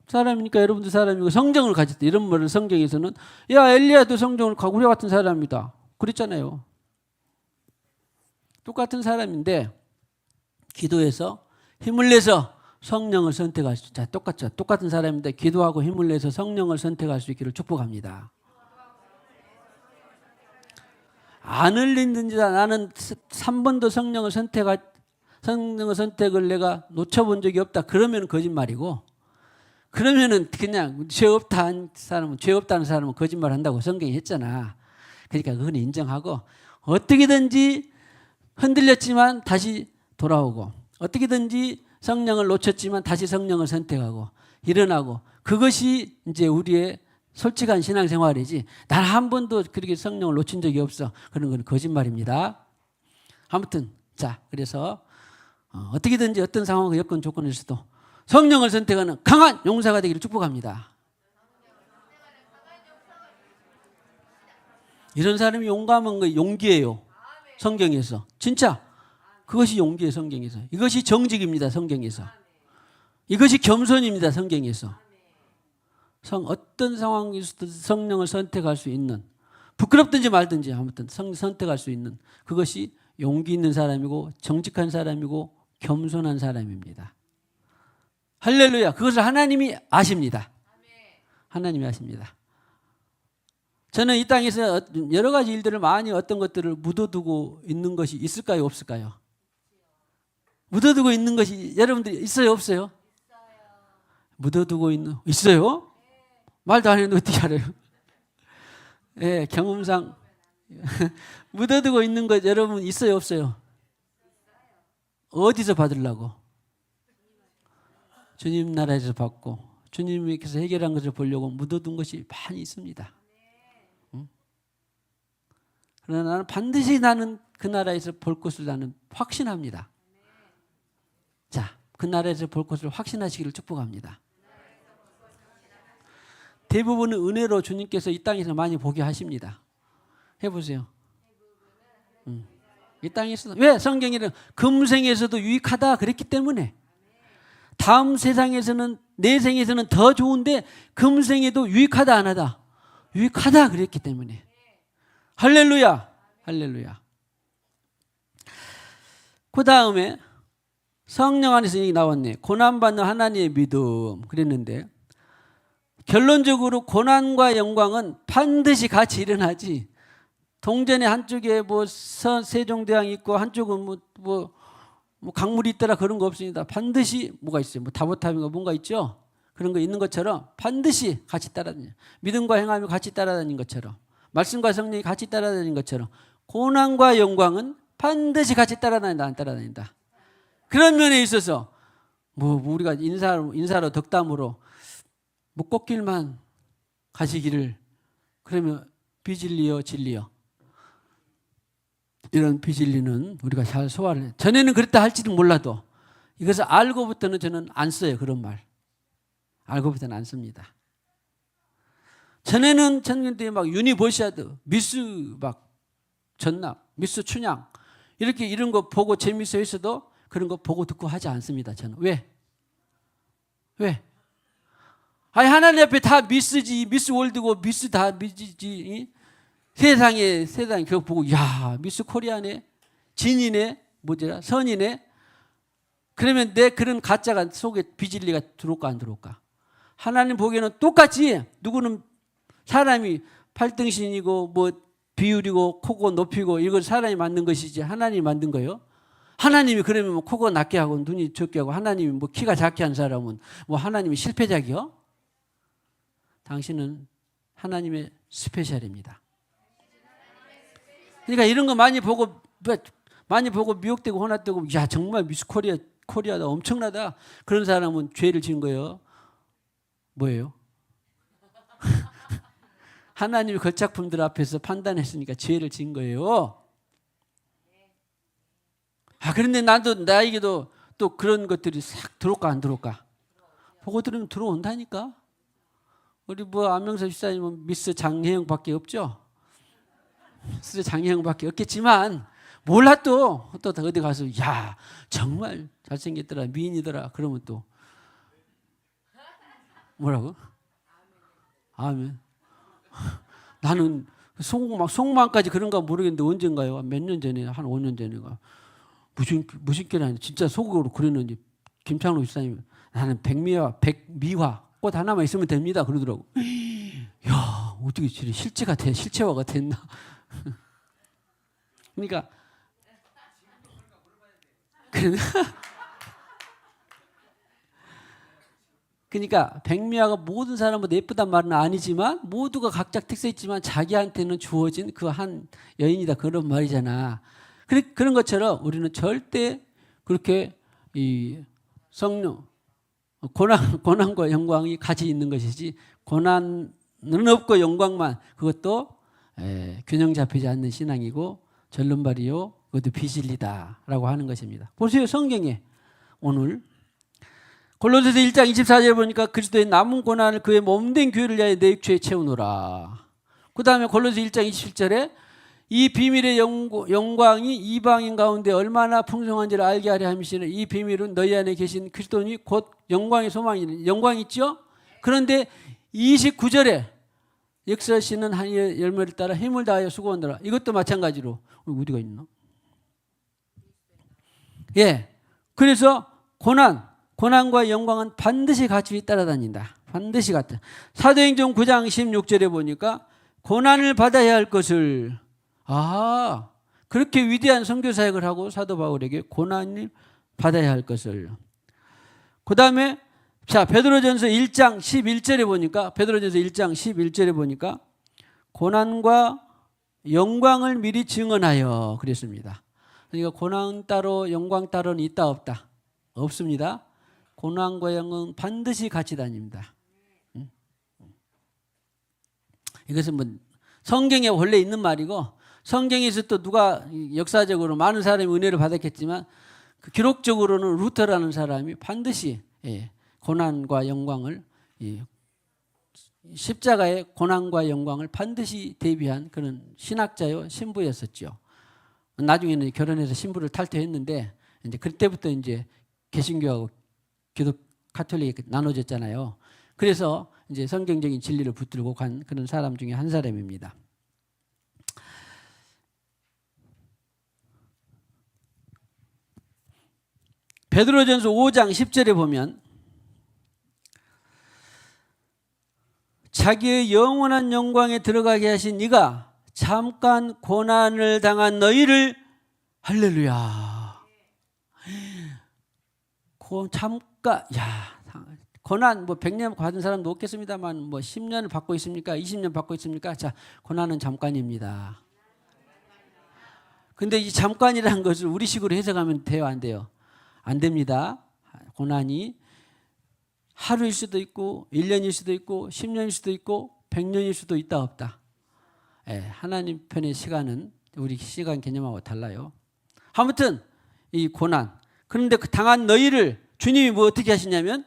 사람이니까 여러분도 사람이고 성정을 가졌다. 이런 말을 성경에서는 야 엘리야도 성정을 가고 우리 같은 사람이다. 그랬잖아요. 똑같은 사람인데 기도해서 힘을 내서 성령을 선택할 수 있다. 똑같죠. 똑같은 사람인데 기도하고 힘을 내서 성령을 선택할 수 있기를 축복합니다. 안 흘린든지다. 나는 3번도 성령을 선택을 내가 놓쳐본 적이 없다. 그러면 거짓말이고 그러면은 그냥 죄 없다는 사람은 거짓말 한다고 성경이 했잖아. 그러니까 그건 인정하고 어떻게든지 흔들렸지만 다시 돌아오고 어떻게든지 성령을 놓쳤지만 다시 성령을 선택하고 일어나고 그것이 이제 우리의 솔직한 신앙생활이지 난 한 번도 그렇게 성령을 놓친 적이 없어. 그런 건 거짓말입니다. 아무튼 자 그래서 어떻게든지 어떤 상황과 여건 조건에서도 성령을 선택하는 강한 용사가 되기를 축복합니다. 이런 사람이 용감한 거 용기예요. 성경에서 진짜 그것이 용기예요. 성경에서 이것이 정직입니다. 성경에서 이것이 겸손입니다. 성경에서 어떤 상황에서도 성령을 선택할 수 있는 부끄럽든지 말든지 아무튼 선택할 수 있는 그것이 용기 있는 사람이고 정직한 사람이고 겸손한 사람입니다. 할렐루야. 그것을 하나님이 아십니다. 하나님이 아십니다. 저는 이 땅에서 여러 가지 일들을 많이 어떤 것들을 묻어두고 있는 것이 있을까요? 없을까요? 묻어두고 있는 것이 여러분들이 있어요? 없어요? 묻어두고 있어요? 말도 안 했는데 어떻게 알아요? 예, 경험상 묻어두고 있는 것 여러분 있어요? 없어요? 어디서 받으려고? 주님 나라에서 받고 주님께서 해결한 것을 보려고 묻어둔 것이 많이 있습니다. 그러나 나는 반드시 그 나라에서 볼 것을 나는 확신합니다. 자, 그 나라에서 볼 것을 확신하시기를 축복합니다. 대부분은 은혜로 주님께서 이 땅에서 많이 보게 하십니다. 해보세요. 이 땅에서 왜 성경에는 금생에서도 유익하다 그랬기 때문에 다음 세상에서는 내 생에서는 더 좋은데 금생에도 유익하다 안 하다 유익하다 그랬기 때문에 할렐루야 할렐루야. 그 다음에 성령 안에서 얘기 나왔네. 고난받는 하나님의 믿음 그랬는데 결론적으로 고난과 영광은 반드시 같이 일어나지 동전의 한쪽에 세종대왕이 있고 한쪽은 강물이 있더라 그런 거 없습니다. 반드시 뭐가 있어요. 다보탑인가 뭔가 있죠. 그런 거 있는 것처럼 반드시 같이 따라다녀요. 믿음과 행함이 같이 따라다닌 것처럼 말씀과 성령이 같이 따라다닌 것처럼 고난과 영광은 반드시 같이 따라다닌다 안 따라다닌다. 그런 면에 있어서 우리가 인사로 덕담으로 꽃길만 가시기를 그러면 비진리요 진리요 이런 비진리는 우리가 잘 소화를 해요. 전에는 그랬다 할지도 몰라도 이것을 알고부터는 저는 안 써요. 그런 말 알고부터는 안 씁니다. 전에는 청년들이 막 유니버시아드 미스 전납 미스 춘향 이런 거 보고 재밌어 했어도 그런 거 보고 듣고 하지 않습니다. 저는 왜? 아니 하나님 앞에 다 미스지 미스 월드고 미스 다 미스지 세상에 그거 보고 야 미스 코리아네 진이네 선이네 그러면 내 그런 가짜가 속에 비진리가 들어올까 안 들어올까? 하나님 보기에는 똑같이 누구는 사람이 팔등신이고 뭐 비율이고 코고 높이고 이걸 사람이 만든 것이지 하나님이 만든 거예요. 하나님이 그러면 뭐 코가 낮게 하고 눈이 적게 하고 하나님이 뭐 키가 작게 한 사람은 뭐 하나님이 실패작이요? 당신은 하나님의 스페셜입니다. 그러니까 이런 거 많이 보고 미혹되고 혼합되고 야 정말 미스 코리아다 엄청나다 그런 사람은 죄를 지은 거예요. 뭐예요? 하나님이 걸작품들 앞에서 판단했으니까 죄를 지은 거예요. 그런데 나에게도 또 그런 것들이 싹 들어올까 안 들어올까? 보고 들으면 들어온다니까. 우리 뭐 안명섭 집사님은 미스 장혜영밖에 없죠. 미스 장혜영밖에 없겠지만 몰라도 또 어디 가서 야 정말 잘생겼더라 미인이더라 그러면 또 뭐라고? 아멘. 나는 속마음까지 그런가 모르겠는데 언젠가요? 몇 년 전에 한 5년 전인가 무슨 깨나 진짜 속으로 그랬는지 김창로 집사님 나는 백미화 꽃 하나만 있으면 됩니다 그러더라고. 야 어떻게 실체화가 됐나? 그러니까 백미화가 모든 사람보다 예쁘단 말은 아니지만 모두가 각자 특색 있지만 자기한테는 주어진 그 한 여인이다 그런 말이잖아. 그런 것처럼 우리는 절대 그렇게 이 성령 고난과 영광이 같이 있는 것이지 고난은 없고 영광만 그것도 균형 잡히지 않는 신앙이고 절름발이요 그것도 비진리다라고 하는 것입니다. 보세요 성경에 오늘 골로새서 1장 24절에 보니까 그리스도의 남은 고난을 그의 몸된 교회를 위하여 내 육체에 채우노라. 그 다음에 골로새 1장 27절에 이 비밀의 영광이 이방인 가운데 얼마나 풍성한지를 알게 하려 함이시는 이 비밀은 너희 안에 계신 그리스도니 곧 영광의 소망이니 영광이 있죠. 그런데 29절에 역사시는 한 열매를 따라 힘을 다하여 수고한다라. 이것도 마찬가지로 어디가 있나? 그래서 고난과 영광은 반드시 같이 따라다닌다. 반드시 같다. 사도행전 9장 16절에 보니까 고난을 받아야 할 것을 그렇게 위대한 선교 사역을 하고 사도 바울에게 고난을 받아야 할 것을. 그 다음에 베드로전서 1장 11절에 보니까 고난과 영광을 미리 증언하여 그랬습니다. 그러니까 고난 따로 영광 따로는 있다 없다? 없습니다. 고난과 영광은 반드시 같이 다닙니다. 이것은 뭐 성경에 원래 있는 말이고 성경에서 또 누가 역사적으로 많은 사람이 은혜를 받았겠지만 그 기록적으로는 루터라는 사람이 반드시 고난과 영광을 십자가의 고난과 영광을 반드시 대비한 그런 신학자요 신부였었죠. 나중에는 결혼해서 신부를 탈퇴했는데 이제 그때부터 이제 개신교하고 기독 가톨릭이 나눠졌잖아요. 그래서 이제 성경적인 진리를 붙들고 간 그런 사람 중에 한 사람입니다. 베드로전서 5장 10절에 보면 자기의 영원한 영광에 들어가게 하신 이가 잠깐 고난을 당한 너희를 할렐루야. 고난 뭐 100년 받은 사람도 없겠습니다만 뭐 10년을 받고 있습니까? 20년 받고 있습니까? 자, 고난은 잠깐입니다. 근데 이 잠깐이라는 것을 우리식으로 해석하면 돼요, 안 돼요? 안 됩니다. 고난이 하루일 수도 있고 1년일 수도 있고 10년일 수도 있고 100년일 수도 있다 없다. 하나님 편의 시간은 우리 시간 개념하고 달라요. 아무튼 이 고난. 그런데 그 당한 너희를 주님이 뭐 어떻게 하시냐면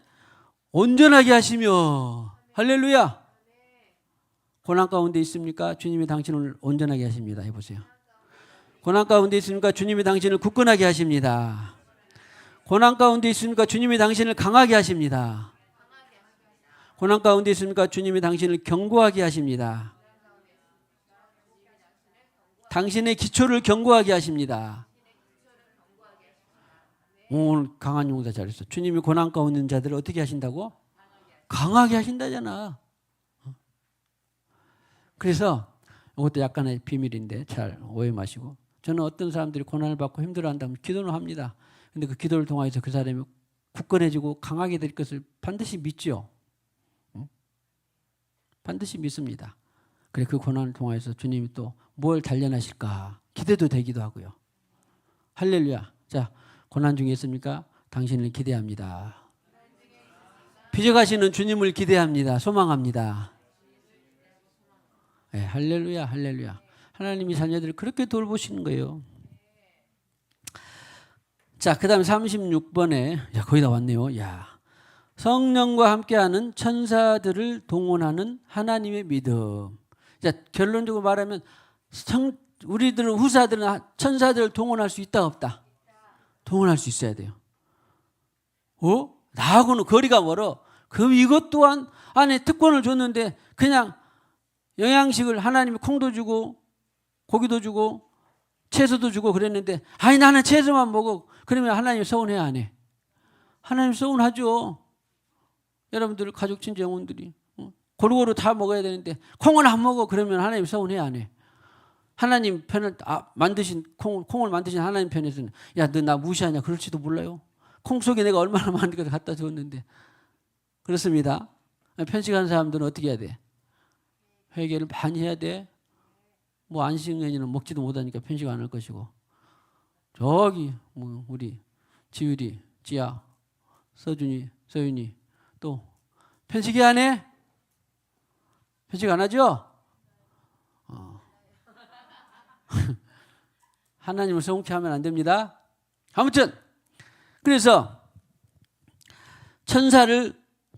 온전하게 하시며 할렐루야. 고난 가운데 있습니까? 주님이 당신을 온전하게 하십니다. 해보세요. 고난 가운데 있습니까? 주님이 당신을 굳건하게 하십니다. 고난 가운데 있습니까? 주님이 당신을 강하게 하십니다. 고난 가운데 있습니까? 주님이 당신을 견고하게 하십니다. 당신의 기초를 견고하게 하십니다. 오늘 강한 용사 잘했어. 주님이 고난 가운데 있는 자들을 어떻게 하신다고? 강하게 하신다잖아. 그래서 이것도 약간의 비밀인데 잘 오해 마시고, 저는 어떤 사람들이 고난을 받고 힘들어한다면 기도는 합니다. 근데 그 기도를 통해서 그 사람이 굳건해지고 강하게 될 것을 반드시 믿죠. 반드시 믿습니다. 그래, 그 고난을 통해서 주님이 또 뭘 단련하실까 기대도 되기도 하고요. 할렐루야. 자, 고난 중에 있습니까? 당신을 기대합니다. 빚어가시는 주님을 기대합니다. 소망합니다. 네, 할렐루야, 할렐루야. 하나님이 자녀들을 그렇게 돌보시는 거예요. 자, 그 다음에 36번에, 야, 거의 다 왔네요. 야, 성령과 함께하는 천사들을 동원하는 하나님의 믿음. 자, 결론적으로 말하면 우리들은 후사들은 천사들을 동원할 수 있다 없다? 동원할 수 있어야 돼요. 나하고는 거리가 멀어. 그럼 이것 또한 안에 특권을 줬는데 그냥 영양식을 하나님이 콩도 주고 고기도 주고 채소도 주고 그랬는데, 아니 나는 채소만 먹어. 그러면 하나님 서운해 안 해? 하나님 서운하죠. 여러분들 가족 친지 영혼들이 고루고루 다 먹어야 되는데 콩을 안 먹어. 그러면 하나님 서운해 안 해? 하나님 편을 만드신 콩을 만드신 하나님 편에서는, 야, 너 나 무시하냐? 그럴지도 몰라요. 콩 속에 내가 얼마나 많은 걸 갖다 줬는데. 그렇습니다. 편식하는 사람들은 어떻게 해야 돼? 회개를 많이 해야 돼. 뭐 안식년에는 먹지도 못하니까 편식 안 할 것이고, 저기 뭐 우리 지율이, 지야, 서준이, 서윤이 또 편식이 안 해? 편식 안 하죠? 하나님을 성취 하면 안 됩니다. 아무튼 그래서 천사를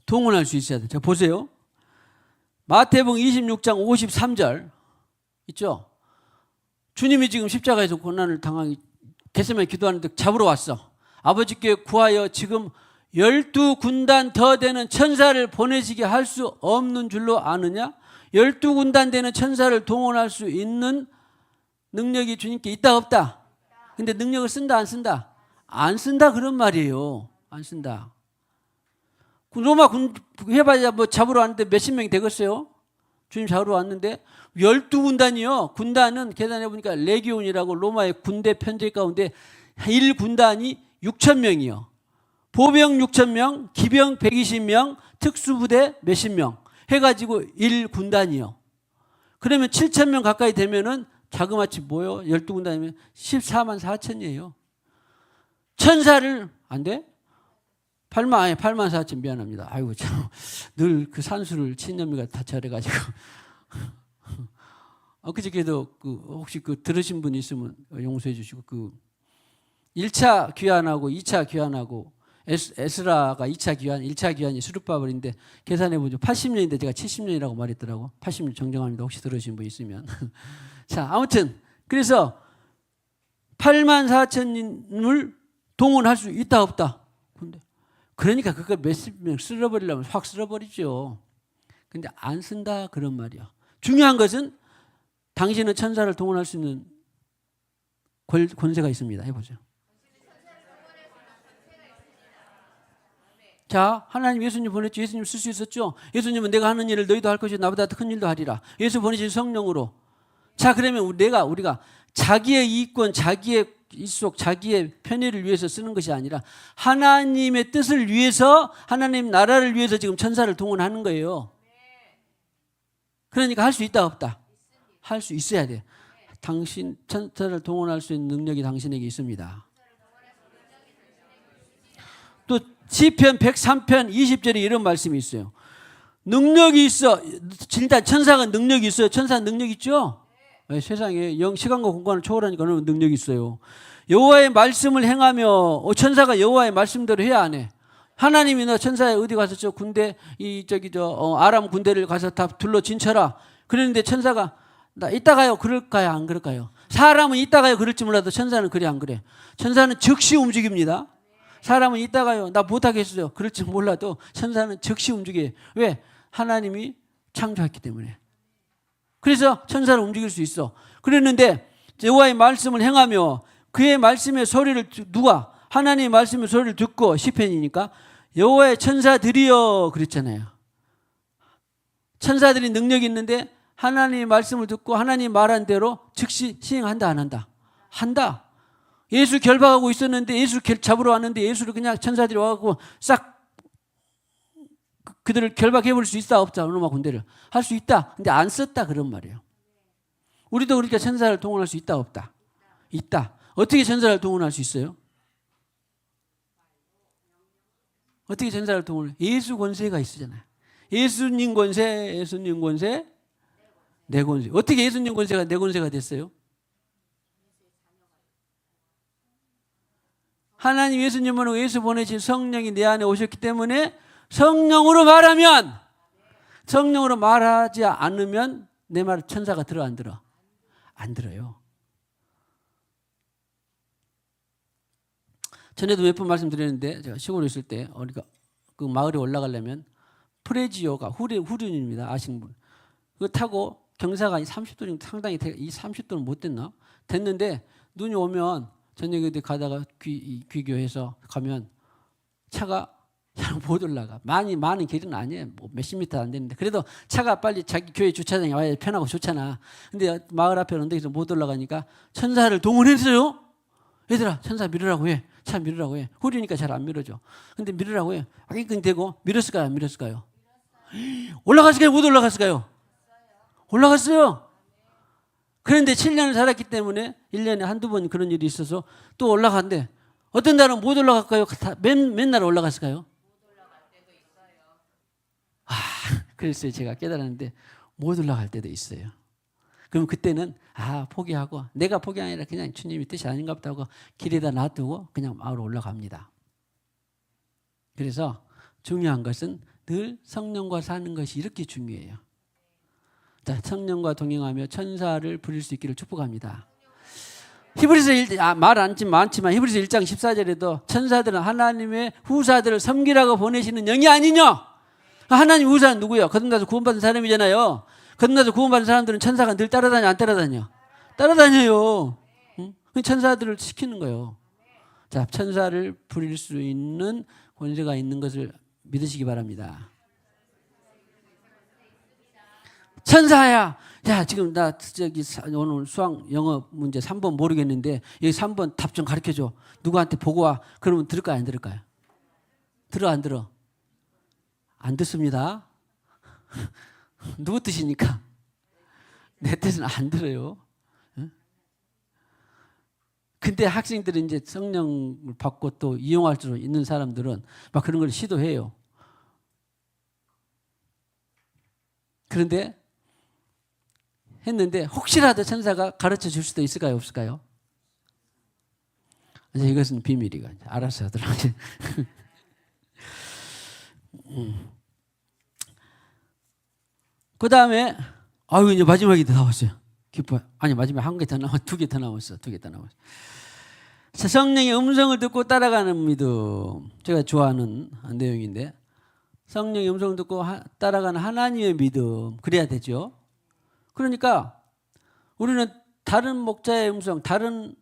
동원할 수 있어야 돼요. 자, 보세요. 마태복음 26장 53절 있죠? 주님이 지금 십자가에서 고난을 당하기 겟세마네 기도하는데 잡으러 왔어. 아버지께 구하여 지금 12군단 더 되는 천사를 보내시게 할 수 없는 줄로 아느냐? 12군단 되는 천사를 동원할 수 있는 능력이 주님께 있다 없다? 근데 능력을 쓴다 안 쓴다? 안 쓴다 그런 말이에요. 안 쓴다. 로마 군 해봐야 뭐 잡으러 왔는데 몇십 명이 되겠어요? 주님 잡으러 왔는데 12군단이요. 군단은 계산해 보니까 레기온이라고 로마의 군대 편제 가운데 1군단이 6천 명이요. 보병 6천 명, 기병 120명, 특수부대 몇십 명 해가지고 1군단이요. 그러면 7천 명 가까이 되면은 자그마치 뭐요? 12군단이면 14만 4천이에요. 천사를 안 돼? 8만 4천 미안합니다. 아이고 참 늘 그 산수를 친념이가 다 잘해가지고. 그저께도 혹시 들으신 분 있으면 용서해 주시고, 1차 귀환하고 2차 귀환하고 에스라가 2차 귀환, 1차 귀환이 수르바벨인데 계산해 보죠. 80년인데 제가 70년이라고 말했더라고. 80년 정정합니다. 혹시 들으신 분 있으면. 자, 아무튼 그래서 8만 4천인을 동원할 수 있다 없다? 근데 그러니까 그걸 몇십 명 쓸어버리려면 확 쓸어버리죠. 근데 안 쓴다 그런 말이야. 중요한 것은 당신은 천사를 동원할 수 있는 권세가 있습니다. 해보죠. 자, 하나님 예수님 보냈죠. 예수님 쓸 수 있었죠. 예수님은 내가 하는 일을 너희도 할 것이고 나보다 더 큰 일도 하리라. 예수 보내신 성령으로. 자, 그러면 우리가 자기의 이익권, 자기의 일속, 자기의 편의를 위해서 쓰는 것이 아니라 하나님의 뜻을 위해서, 하나님 나라를 위해서 지금 천사를 동원하는 거예요. 그러니까 할 수 있다 없다? 할 수 있어야 돼. 당신 천사를 동원할 수 있는 능력이 당신에게 있습니다. 또 시편 103편 20절에 이런 말씀이 있어요. 능력이 있어. 일단 천사가 능력이 있어요. 천사는 능력 있죠? 네, 세상에 시간과 공간을 초월하니까 능력이 있어요. 여호와의 말씀을 행하며, 천사가 여호와의 말씀대로 해야 안 해? 하나님이 너 천사에 어디 가서 저 군대 아람 군대를 가서 다 둘러 진쳐라. 그랬는데 천사가 나 이따 가요. 그럴까요? 안 그럴까요? 사람은 이따 가요. 그럴지 몰라도 천사는 그래 안 그래? 천사는 즉시 움직입니다. 사람은 이따 가요. 나 못하겠어요. 그럴지 몰라도 천사는 즉시 움직여요. 왜? 하나님이 창조했기 때문에. 그래서 천사를 움직일 수 있어. 그랬는데 여호와의 말씀을 행하며 그의 말씀의 소리를 누가? 하나님의 말씀의 소리를 듣고 시편이니까 여호와의 천사들이여 그랬잖아요. 천사들이 능력이 있는데 하나님의 말씀을 듣고 하나님 말한 대로 즉시 시행한다 안 한다? 한다. 예수 결박하고 있었는데 예수 잡으러 왔는데 예수를 그냥 천사들이 와갖고 싹 그들을 결박해버릴 수 있다 없다? 로마 군대를 할 수 있다. 근데 안 썼다 그런 말이에요. 우리도 그러니까 천사를 동원할 수 있다 없다? 있다. 어떻게 천사를 동원할 수 있어요? 어떻게 천사를 동원해? 예수 권세가 있으잖아요. 예수님 권세, 예수님 권세, 내 권세. 어떻게 예수님 권세가 내 권세가 됐어요? 하나님 예수님은 예수 보내신 성령이 내 안에 오셨기 때문에 성령으로 말하면, 성령으로 말하지 않으면 내 말 천사가 들어 안 들어? 안 들어요. 전에도 몇 번 말씀드렸는데 제가 시골에 있을 때 우리가 그 마을에 올라가려면 프레지오가 후륜입니다. 아시는 분. 그거 타고 경사가 30도는 상당히 이 30도는 못 됐나? 됐는데 눈이 오면 저녁에 가다가 귀교해서 가면 차가 잘 못 올라가. 많은 길은 아니에요. 뭐 몇십 미터 안 되는데 그래도 차가 빨리 자기 교회 주차장에 와야 편하고 좋잖아. 근데 마을 앞에 언덕에서 못 올라가니까 천사를 동원했어요. 얘들아 천사 밀으라고 해. 차 밀으라고 해. 후리니까 잘 안 밀어줘. 근데 밀으라고 해. 끙끙 대고 밀었을까요? 안 밀었을까요? 올라갔을까요? 못 올라갔을까요? 올라갔어요. 그런데 7년을 살았기 때문에 1년에 한두 번 그런 일이 있어서 또 올라간대. 어떤 날은 못 올라갈까요? 맨날 올라갔을까요? 그랬어요. 제가 깨달았는데 못 올라갈 때도 있어요. 그럼 그때는 포기하고 내가 포기가 아니라 그냥 주님의 뜻이 아닌가 보다 하고 길에다 놔두고 그냥 마을로 올라갑니다. 그래서 중요한 것은 늘 성령과 사는 것이 이렇게 중요해요. 자, 성령과 동행하며 천사를 부릴 수 있기를 축복합니다. 히브리서 말 많지만 히브리서 1장 14절에도 천사들은 하나님의 후사들을 섬기라고 보내시는 영이 아니냐? 하나님 후사는 누구예요? 거듭나서 구원받은 사람이잖아요. 거듭나서 구원받은 사람들은 천사가 늘 따라다녀 안 따라다녀? 따라다녀요. 응? 천사들을 시키는 거예요. 자, 천사를 부릴 수 있는 권세가 있는 것을 믿으시기 바랍니다. 천사야. 야, 지금 나 오늘 수학 영어 문제 3번 모르겠는데 여기 3번 답 좀 가르쳐줘. 누구한테 보고 와. 그러면 들을까요? 안 들을까요? 들어 안 들어? 안 듣습니다. 누구 뜻이니까? 내 뜻은 안 들어요. 근데 학생들은 이제 성령을 받고 또 이용할 수 있는 사람들은 막 그런 걸 시도해요. 그런데 했는데 혹시라도 천사가 가르쳐 줄 수도 있을까요? 없을까요? 이제 이것은 비밀이가 알아서 하더라고요. 그 다음에 이제 마지막이 더 나왔어요. 기뻐요. 아니 마지막에 한 개 더 나왔어. 두 개 더 나왔어. 성령의 음성을 듣고 따라가는 믿음. 제가 좋아하는 내용인데 성령의 음성을 듣고 따라가는 하나님의 믿음. 그래야 되죠. 그러니까 우리는 다른 목자의 음성, 다른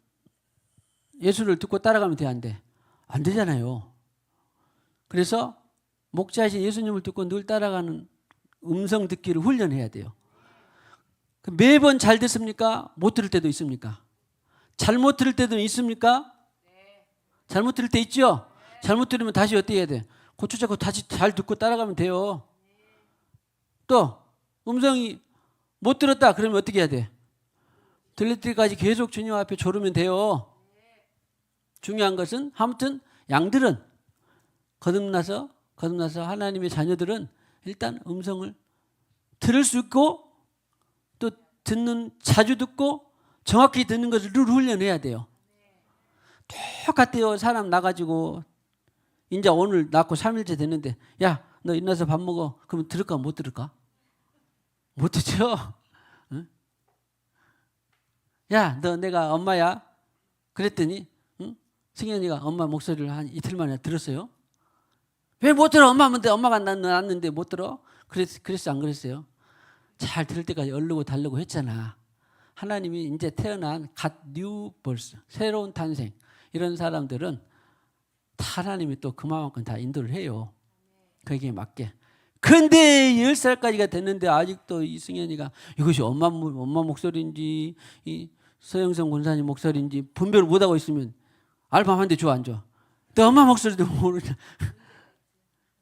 예수를 듣고 따라가면 돼, 안 돼? 안 되잖아요. 그래서 목자이신 예수님을 듣고 늘 따라가는 음성 듣기를 훈련해야 돼요. 매번 잘 듣습니까? 못 들을 때도 있습니까? 잘못 들을 때도 있습니까? 잘못 들을 때 있죠? 잘못 들으면 다시 어떻게 해야 돼? 고추 잡고 다시 잘 듣고 따라가면 돼요. 또 음성이 못 들었다 그러면 어떻게 해야 돼? 들릴 때까지 계속 주님 앞에 조르면 돼요. 중요한 것은 아무튼 양들은 거듭나서 하나님의 자녀들은 일단 음성을 들을 수 있고 또 자주 듣고 정확히 듣는 것을 늘 훈련해야 돼요. 똑같아요. 사람 나가지고 이제 오늘 낳고 3일째 됐는데 야, 너 일어나서 밥 먹어. 그러면 들을까 못 들을까? 못 듣죠? 응? 야, 너 내가 엄마야? 그랬더니 승현이가 엄마 목소리를 한 이틀 만에 들었어요. 왜 못 들어? 엄마가 낳았는데 못 들어? 그랬어 안 그랬어요? 잘 들을 때까지 얼르고 달르고 했잖아. 하나님이 이제 태어난 갓 뉴 벌스 새로운 탄생 이런 사람들은 하나님이 또 그만큼 다 인도를 해요. 거기에 맞게. 근데 10살까지가 됐는데 아직도 이승현이가 이것이 엄마 목소리인지 이 서영선 권사님 목소리인지 분별을 못하고 있으면 알밤 한 대 줘 안 줘? 또 엄마 목소리도 모르냐.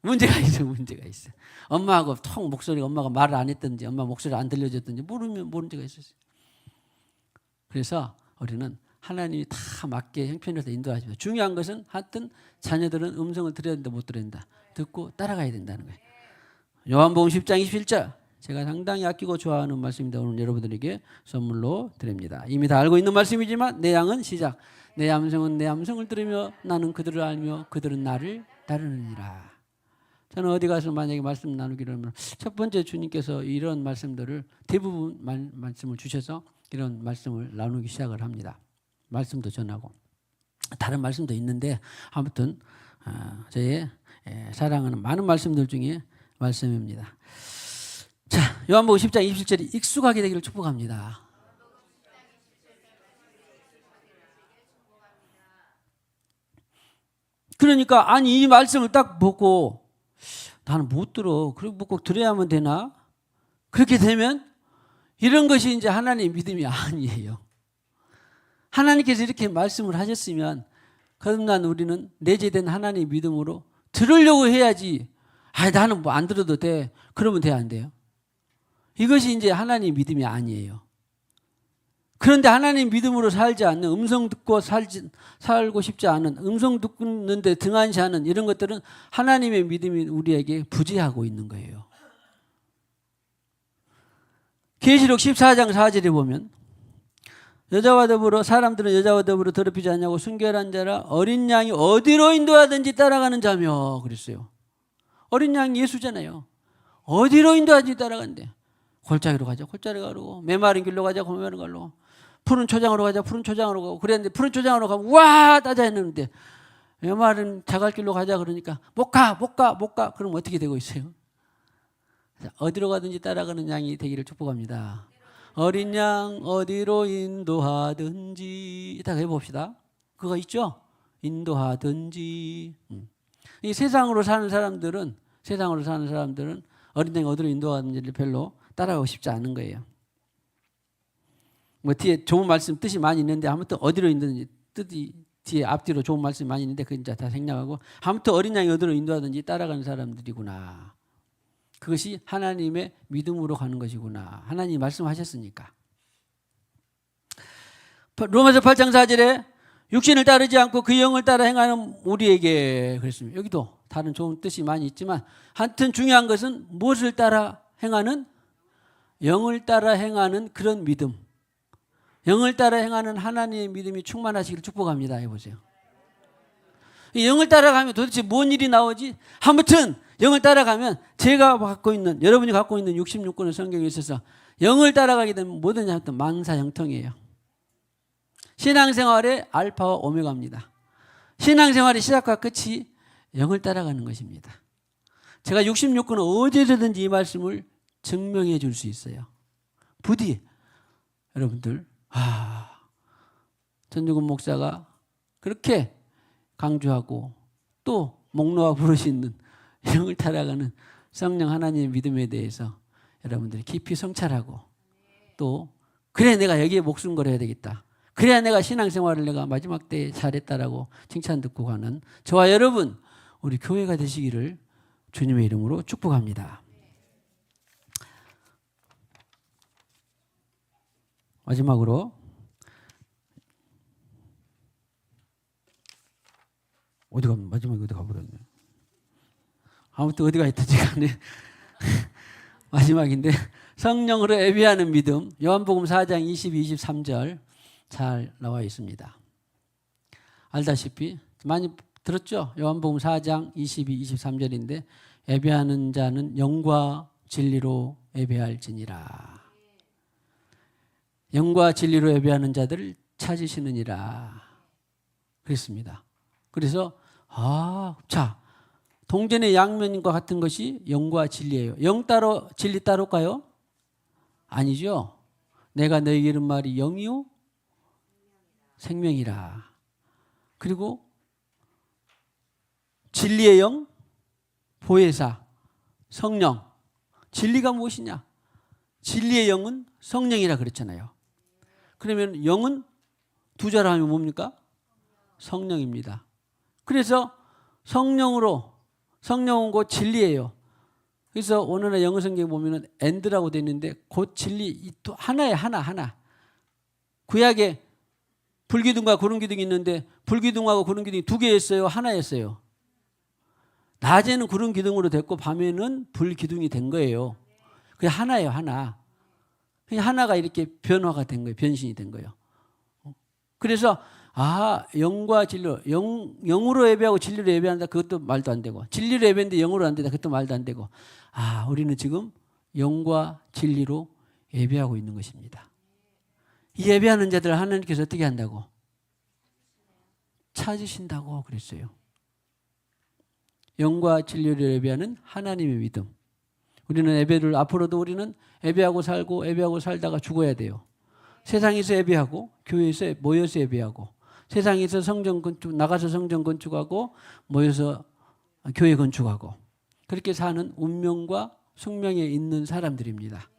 문제가 있어. 엄마하고 통 목소리가 엄마가 말을 안 했든지 엄마 목소리 안 들려줬든지 모르면 문제가 있었어요. 그래서 우리는 하나님이 다 맞게 형편에서 인도하십니다. 중요한 것은 하여튼 자녀들은 음성을 들어야 된다 못 들어야 된다. 듣고 따라가야 된다는 거예요. 요한복음 10장 21절 제가 상당히 아끼고 좋아하는 말씀입니다. 오늘 여러분들에게 선물로 드립니다. 이미 다 알고 있는 말씀이지만 내 양은 시작. 내 암성은 내 암성을 들으며 나는 그들을 알며 그들은 나를 따르느니라. 저는 어디 가서 만약에 말씀 나누기를 하면 첫 번째 주님께서 이런 말씀들을 대부분 말씀을 주셔서 이런 말씀을 나누기 시작을 합니다. 말씀도 전하고 다른 말씀도 있는데 아무튼 저의 사랑하는 많은 말씀들 중에 말씀입니다. 자, 요한복음 10장 27절이 익숙하게 되기를 축복합니다. 그러니까 아니 이 말씀을 딱 보고 나는 못 들어. 그리고 뭐 꼭 들어야만 되나? 그렇게 되면 이런 것이 이제 하나님의 믿음이 아니에요. 하나님께서 이렇게 말씀을 하셨으면 그럼 우리는 내재된 하나님의 믿음으로 들으려고 해야지. 아, 나는 뭐 안 들어도 돼. 그러면 돼야 안 돼요? 이것이 이제 하나님의 믿음이 아니에요. 그런데 하나님 믿음으로 살지 않는 음성 듣고 살고 싶지 않은 음성 듣는데 등한시하는 이런 것들은 하나님의 믿음이 우리에게 부재하고 있는 거예요. 계시록 14장 4절에 보면 여자와 더불어 사람들은 여자와 더불어 더럽히지 않냐고 순결한 자라 어린 양이 어디로 인도하든지 따라가는 자며 그랬어요. 어린 양이 예수잖아요. 어디로 인도하든지 따라간대. 골짜기로 가자 골짜기로 가고 메마른 길로 가자 메마른 길로 푸른 초장으로 가자 푸른 초장으로 가고 그랬는데 푸른 초장으로 가면 와 따자 했는데 메마른 자갈길로 가자 그러니까 못 가 그럼 어떻게 되고 있어요? 어디로 가든지 따라가는 양이 되기를 축복합니다. 어린 양 어디로 인도하든지 이따가 해봅시다. 그거 있죠? 인도하든지. 이 세상으로 사는 사람들은 어린 양이 어디로 인도하든지를 별로 따라가고 싶지 않은 거예요. 뭐 뒤에 좋은 말씀 뜻이 많이 있는데 아무튼 어디로 인도하든지 뜻이 뒤에 앞뒤로 좋은 말씀이 많이 있는데 그건 이제 다 생략하고 아무튼 어린 양이 어디로 인도하든지 따라가는 사람들이구나. 그것이 하나님의 믿음으로 가는 것이구나. 하나님이 말씀하셨으니까. 로마서 8장 4절에 육신을 따르지 않고 그 영을 따라 행하는 우리에게 그랬습니다. 여기도 다른 좋은 뜻이 많이 있지만 하여튼 중요한 것은 무엇을 따라 행하는? 영을 따라 행하는 그런 믿음. 영을 따라 행하는 하나님의 믿음이 충만하시기를 축복합니다. 해보세요. 영을 따라가면 도대체 뭔 일이 나오지? 아무튼 영을 따라가면 제가 갖고 있는 여러분이 갖고 있는 66권의 성경에 있어서 영을 따라가게 되면 뭐든지 하여튼 만사형통이에요. 신앙생활의 알파와 오메가입니다. 신앙생활의 시작과 끝이 영을 따라가는 것입니다. 제가 66권은 어디서든지 이 말씀을 증명해 줄 수 있어요. 부디 여러분들 전주근 목사가 그렇게 강조하고 또 목놓아 부르시는 영을 따라가는 성령 하나님의 믿음에 대해서 여러분들이 깊이 성찰하고 또 그래 내가 여기에 목숨 걸어야 되겠다. 그래야 내가 신앙생활을 내가 마지막 때에 잘했다라고 칭찬 듣고 가는 저와 여러분 우리 교회가 되시기를 주님의 이름으로 축복합니다. 마지막으로 마지막에 어디 가버렸네. 아무튼 어디가 있든지 간에 마지막인데 성령으로 예비하는 믿음 요한복음 4장 22, 23절 잘 나와 있습니다. 알다시피 많이 들었죠? 요한복음 4장 22, 23절인데 예배하는 자는 영과 진리로 예배할지니라. 영과 진리로 예배하는 자들을 찾으시느니라 그랬습니다. 그래서 동전의 양면과 같은 것이 영과 진리예요. 영 따로 진리 따로일까요? 아니죠. 내가 너에게 이른 말이 영이요 생명이라. 그리고 진리의 영, 보혜사, 성령. 진리가 무엇이냐? 진리의 영은 성령이라 그랬잖아요. 그러면 영은 두 자로 하면 뭡니까? 성령입니다. 그래서 성령은 곧 진리예요. 그래서 오늘날 영어 성경에 보면은 and라고 되어 있는데 곧 진리 하나에 하나. 구약에 불기둥과 구름기둥이 있는데 불기둥하고 구름기둥이 두 개였어요? 하나였어요? 낮에는 구름기둥으로 됐고 밤에는 불기둥이 된 거예요. 그게 하나예요, 하나. 그냥 하나가 이렇게 변화가 된 거예요. 변신이 된 거예요. 그래서 영과 진리로 영으로 예배하고 진리로 예배한다. 그것도 말도 안 되고 진리로 예배하는데 영으로 안 된다. 그것도 말도 안 되고 우리는 지금 영과 진리로 예배하고 있는 것입니다. 이 예배하는 자들 하나님께서 어떻게 한다고? 찾으신다고 그랬어요. 영과 진리로 예배하는 하나님의 믿음. 우리는 예배를 앞으로도 우리는 예배하고 살다가 죽어야 돼요. 세상에서 예배하고 교회에서 모여서 예배하고 세상에서 성전 건축 나가서 성전 건축하고 모여서 교회 건축하고 그렇게 사는 운명과 숙명에 있는 사람들입니다.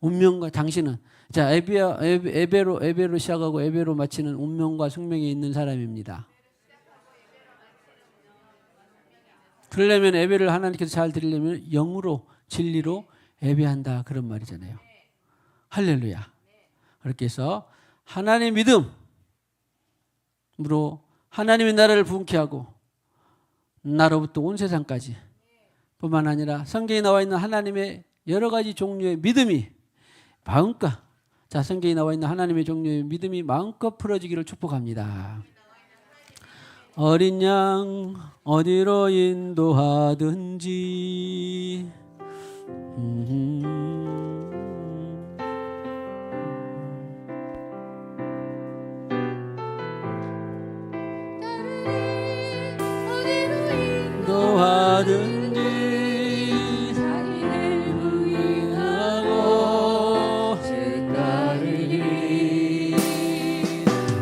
운명과 당신은 예배로 시작하고 예배로 마치는 운명과 숙명에 있는 사람입니다. 그러려면 예배를 하나님께서 잘 드리려면 영으로 진리로 예배한다 그런 말이잖아요. 할렐루야. 그렇게 해서 하나님의 믿음으로 하나님의 나라를 부흥케 하고 나로부터 온 세상까지 뿐만 아니라 성경에 나와 있는 하나님의 여러 가지 종류의 믿음이 마음껏 성경에 나와 있는 하나님의 종류의 믿음이 마음껏 풀어지기를 축복합니다. 어린 양 어디로 인도하든지 인도하든지 자기를 부인하고 주 따르리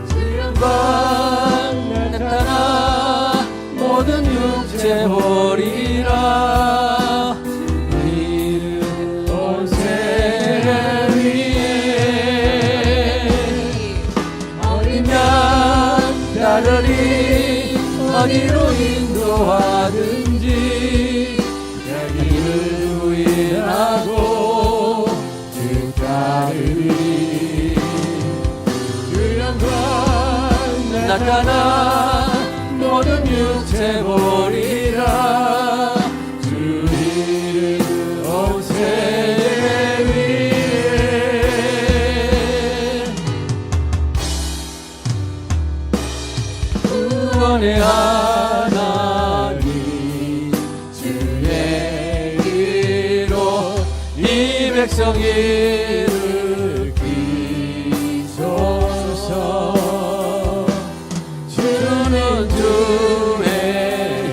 주의 나타나 모든 육체 보리라 이름 온 세계 위에 어린 양 따르리 어디로 인도하든지 자기를 부인하고 주 따르리 주 영광 나타나 모든 육체 보리라 주 이름 온 세계 위에 구원의 하나님 주의 이로 이 백성이를 기소서 주는 주의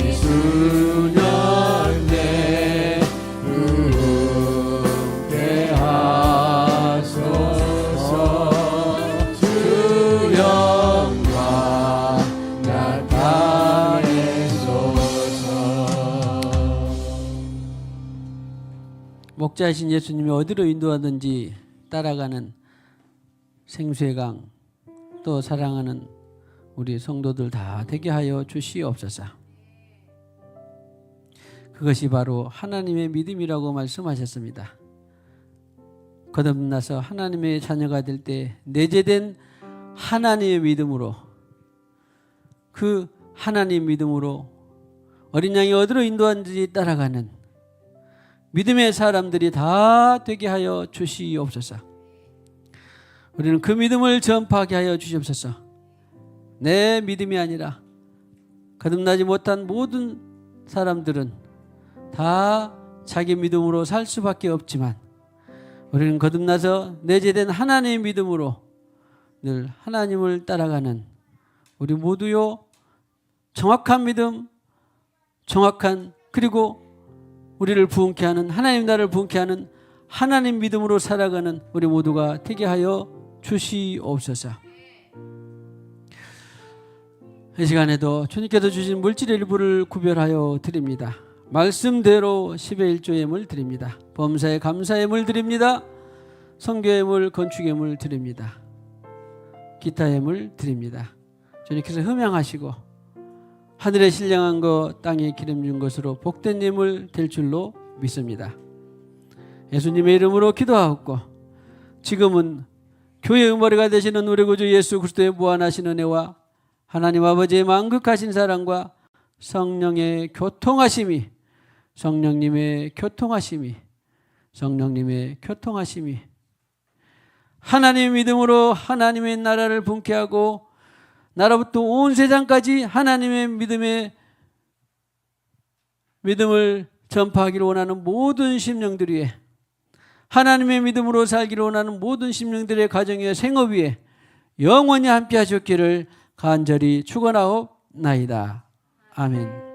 이수년 내 부흥케 하소서 주 영광 나타내소서. 목자이신 예수님이 어디로 인도하든지 따라가는 생수의 강 또 사랑하는 우리 성도들 다 되게 하여 주시옵소서. 그것이 바로 하나님의 믿음이라고 말씀하셨습니다. 거듭나서 하나님의 자녀가 될 때 내재된 하나님의 믿음으로 그 하나님 믿음으로 어린 양이 어디로 인도하는지 따라가는 믿음의 사람들이 다 되게 하여 주시옵소서. 우리는 그 믿음을 전파하게 하여 주시옵소서. 내 믿음이 아니라 거듭나지 못한 모든 사람들은 다 자기 믿음으로 살 수밖에 없지만 우리는 거듭나서 내재된 하나님의 믿음으로 늘 하나님을 따라가는 우리 모두요 정확한 믿음, 정확한 그리고 우리를 부흥케 하는 하나님 나라를 부흥케 하는 하나님 믿음으로 살아가는 우리 모두가 되게 하여 주시옵소서. 이 시간에도 주님께서 주신 물질의 일부를 구별하여 드립니다. 말씀대로 10의 1조 예물 드립니다. 범사에 감사 예물 드립니다. 선교 예물, 건축 예물 드립니다. 기타 예물 드립니다. 주님께서 흠양하시고 하늘에 신령한 것 땅에 기름 준 것으로 복된 예물 될 줄로 믿습니다. 예수님의 이름으로 기도하옵고 지금은 교회의 머리가 되시는 우리 구주 예수 그리스도의 무한하신 은혜와 하나님 아버지의 만극하신 사랑과 성령의 교통하심이 성령님의 교통하심이 하나님의 믿음으로 하나님의 나라를 분케하고 나라부터 온 세상까지 하나님의 믿음을 전파하기를 원하는 모든 심령들 위에 하나님의 믿음으로 살기를 원하는 모든 심령들의 가정의 생업 위에 영원히 함께 하셨기를 간절히 축원하옵나이다. 아멘.